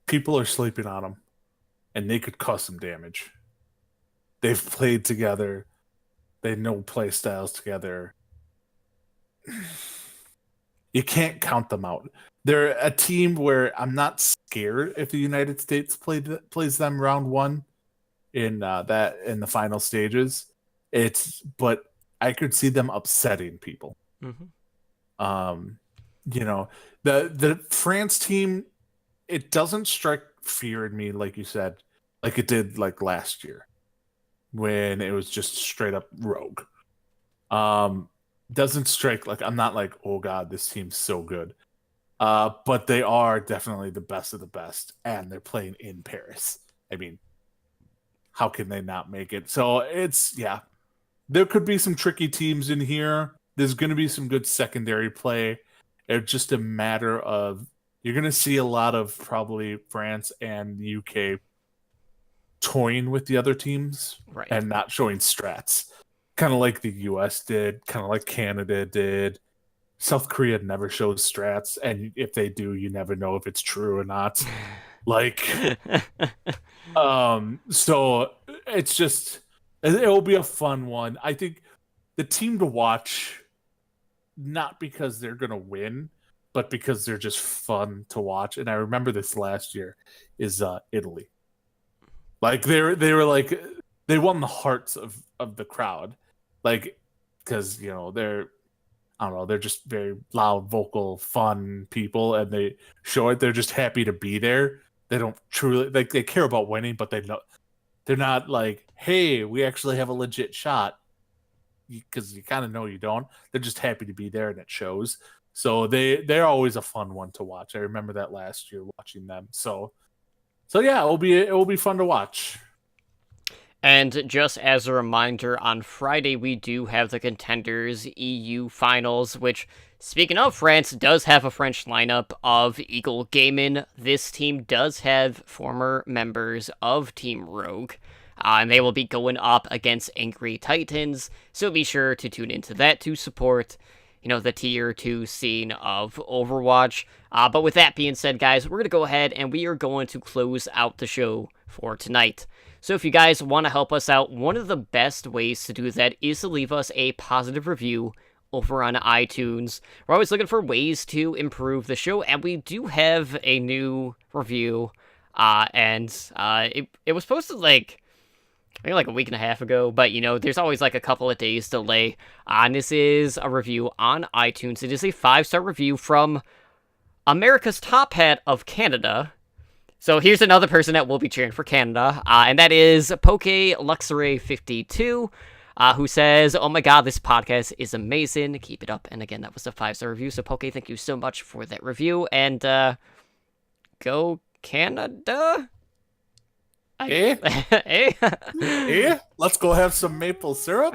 people are sleeping on them, and they could cause some damage. They've played together. They know play styles together. You can't count them out. They're a team where I'm not scared if the United States plays them round one in the final stages. But I could see them upsetting people. Um, you know, the France team, it doesn't strike fear in me like you said, like it did like last year when it was just straight up rogue. Um, doesn't strike like I'm not like, oh god, this team's so good. But they are definitely the best of the best, and they're playing in Paris. I mean, how can they not make it? So it's yeah, there could be some tricky teams in here. There's going to be some good secondary play. It's just a matter of you're going to see a lot of probably France and the UK toying with the other teams Right. and not showing strats. Kind of like the US did, kind of like Canada did. South Korea never shows strats, and if they do, you never know if it's true or not. Like, so it's just it'll be a fun one. I think the team to watch, not because they're gonna win, but because they're just fun to watch. And I remember this last year is Italy. Like they were like they won the hearts of the crowd, like because they're I don't know, they're just very loud, vocal, fun people, and they show it. They're just happy to be there. They don't truly like they care about winning, but they're not like, hey, we actually have a legit shot, because you kind of know you don't. They're just happy to be there, and it shows. So they're always a fun one to watch. I remember that last year watching them. So yeah, it will be fun to watch. And just as a reminder, on Friday we do have the Contenders EU Finals, which, speaking of France, does have a French lineup of Eagle Gaming. This team does have former members of Team Rogue, and they will be going up against Angry Titans, so be sure to tune into that to support the tier 2 scene of Overwatch. But with that being said, guys, we're going to go ahead and we are going to close out the show for tonight. So if you guys want to help us out, one of the best ways to do that is to leave us a positive review over on iTunes. We're always looking for ways to improve the show, and we do have a new review, and it was posted maybe like a week and a half ago, but there's always like a couple of days delay. And this is a review on iTunes. It is a 5-star review from America's Top Hat of Canada. So here's another person that will be cheering for Canada, and that is Poke Luxury 52, who says, "Oh my god, this podcast is amazing. Keep it up." And again, that was a 5-star review. So Poke, thank you so much for that review, and go Canada. Let's go have some maple syrup.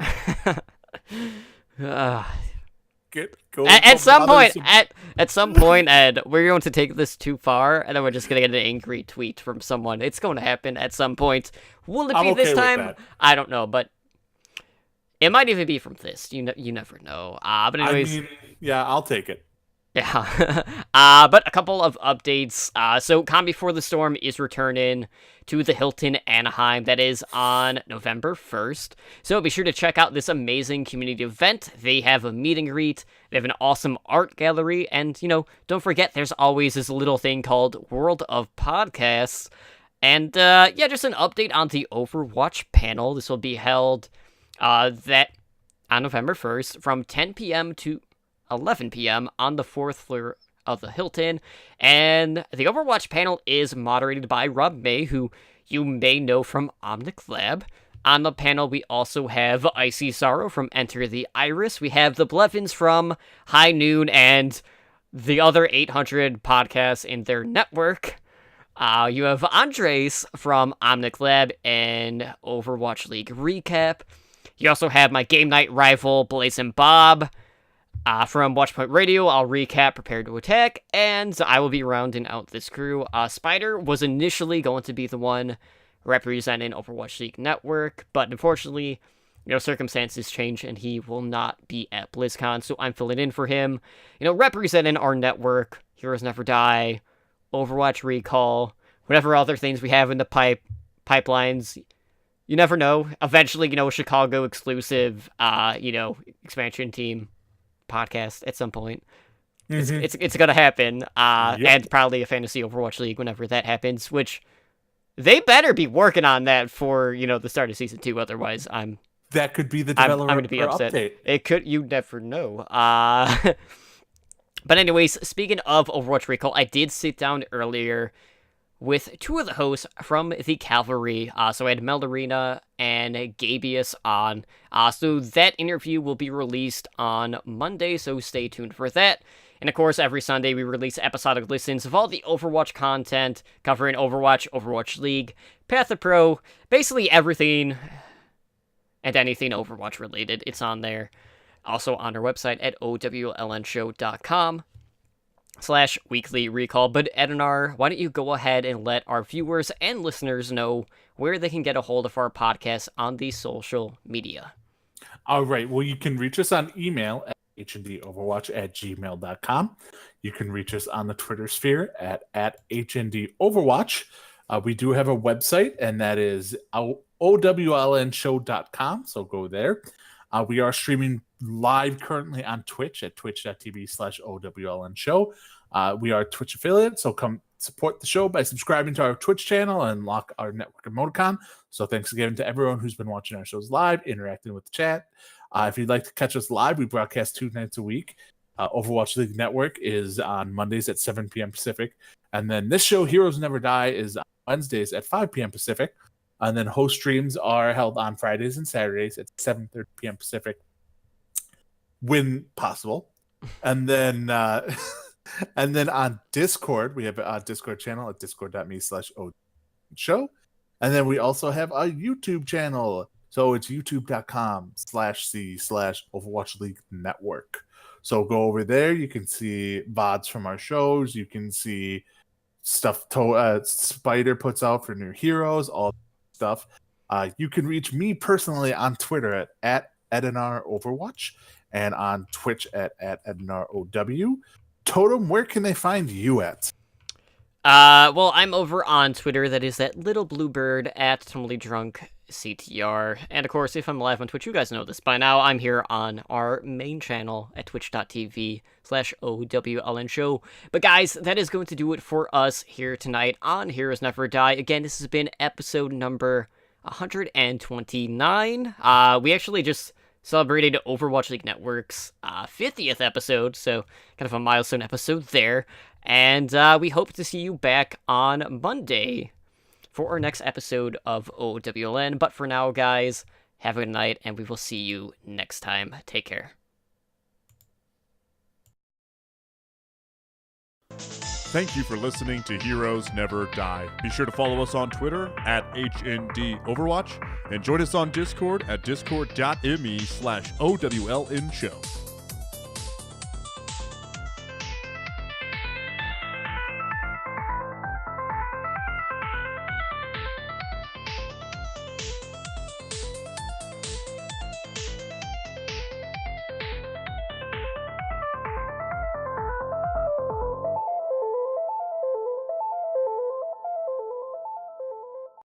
At some point, Ed, we're going to take this too far, and then we're just going to get an angry tweet from someone. It's going to happen at some point. Will it be this time? I don't know, but it might even be from this. You never know. But anyways, yeah, I'll take it. Yeah. But a couple of updates. So Calm Before the Storm is returning to the Hilton Anaheim. That is on November 1st. So be sure to check out this amazing community event. They have a meet and greet. They have an awesome art gallery. And, don't forget, there's always this little thing called World of Podcasts. And, just an update on the Overwatch panel. This will be held that on November 1st from 10 p.m. to 11 p.m. on the 4th floor of the Hilton, and the Overwatch panel is moderated by Rob May, who you may know from Omnic Lab. On the panel, we also have Icy Sorrow from Enter the Iris. We have the Blevins from High Noon and the other 800 podcasts in their network. You have Andres from Omnic Lab and Overwatch League Recap. You also have my game night rival, Blazing Bob. From Watchpoint Radio, I'll recap Prepare to Attack, and I will be rounding out this crew. Spider was initially going to be the one representing Overwatch League Network, but unfortunately, circumstances change, and he will not be at BlizzCon, so I'm filling in for him. Representing our network, Heroes Never Die, Overwatch Recall, whatever other things we have in the pipelines. You never know. Eventually, Chicago exclusive, expansion team podcast at some point. Mm-hmm. It's gonna happen, Yep. and probably a fantasy Overwatch League whenever that happens, which they better be working on that for the start of season 2. Otherwise, that could be the developer I'm gonna be upset. Update. It could. You never know. But anyways, speaking of Overwatch Recall, I did sit down earlier with two of the hosts from the Cavalry. So I had Meldarina and Gabius on. So that interview will be released on Monday, so stay tuned for that. And of course, every Sunday we release episodic listens of all the Overwatch content, covering Overwatch, Overwatch League, Path of Pro, basically everything and anything Overwatch related. It's on there. Also on our website at owlnshow.com/weekly recall. But Edinar, why don't you go ahead and let our viewers and listeners know where they can get a hold of our podcast on the social media. All right. Well, you can reach us on email at hndoverwatch@gmail.com. You can reach us on the Twitter sphere at @hndoverwatch. We do have a website, and that is owlnshow.com. So go there. We are streaming live currently on Twitch at twitch.tv/OWLNshow. We are a Twitch affiliate, so come support the show by subscribing to our Twitch channel and unlock our network emoticon. So thanks again to everyone who's been watching our shows live, interacting with the chat. If you'd like to catch us live, we broadcast 2 nights a week. Overwatch League Network is on Mondays at 7 p.m. Pacific. And then this show, Heroes Never Die, is on Wednesdays at 5 p.m. Pacific. And then host streams are held on Fridays and Saturdays at 7:30 p.m. Pacific, when possible. And then and then on Discord, we have a Discord channel at discord.me/OWShow. And then we also have a YouTube channel. So it's youtube.com/C/Overwatch League Network. So go over there. You can see VODs from our shows. You can see stuff Spider puts out for new heroes, all stuff. You can reach me personally on Twitter at EdinarOverwatch and on Twitch at EdinarOW. Totem, where can they find you at? Well, I'm over on Twitter. That is that little bluebird at Totally Drunk CTR. And of course, if I'm live on Twitch, you guys know this by now. I'm here on our main channel at twitch.tv/OWLNshow. But guys, that is going to do it for us here tonight on Heroes Never Die. Again, this has been episode number 129. We actually just celebrated Overwatch League Network's 50th episode, so kind of a milestone episode there. And we hope to see you back on Monday for our next episode of OWLN. But for now, guys, have a good night, and we will see you next time. Take care. Thank you for listening to Heroes Never Die. Be sure to follow us on Twitter at HNDOverwatch and join us on Discord at discord.me/OWLNshow.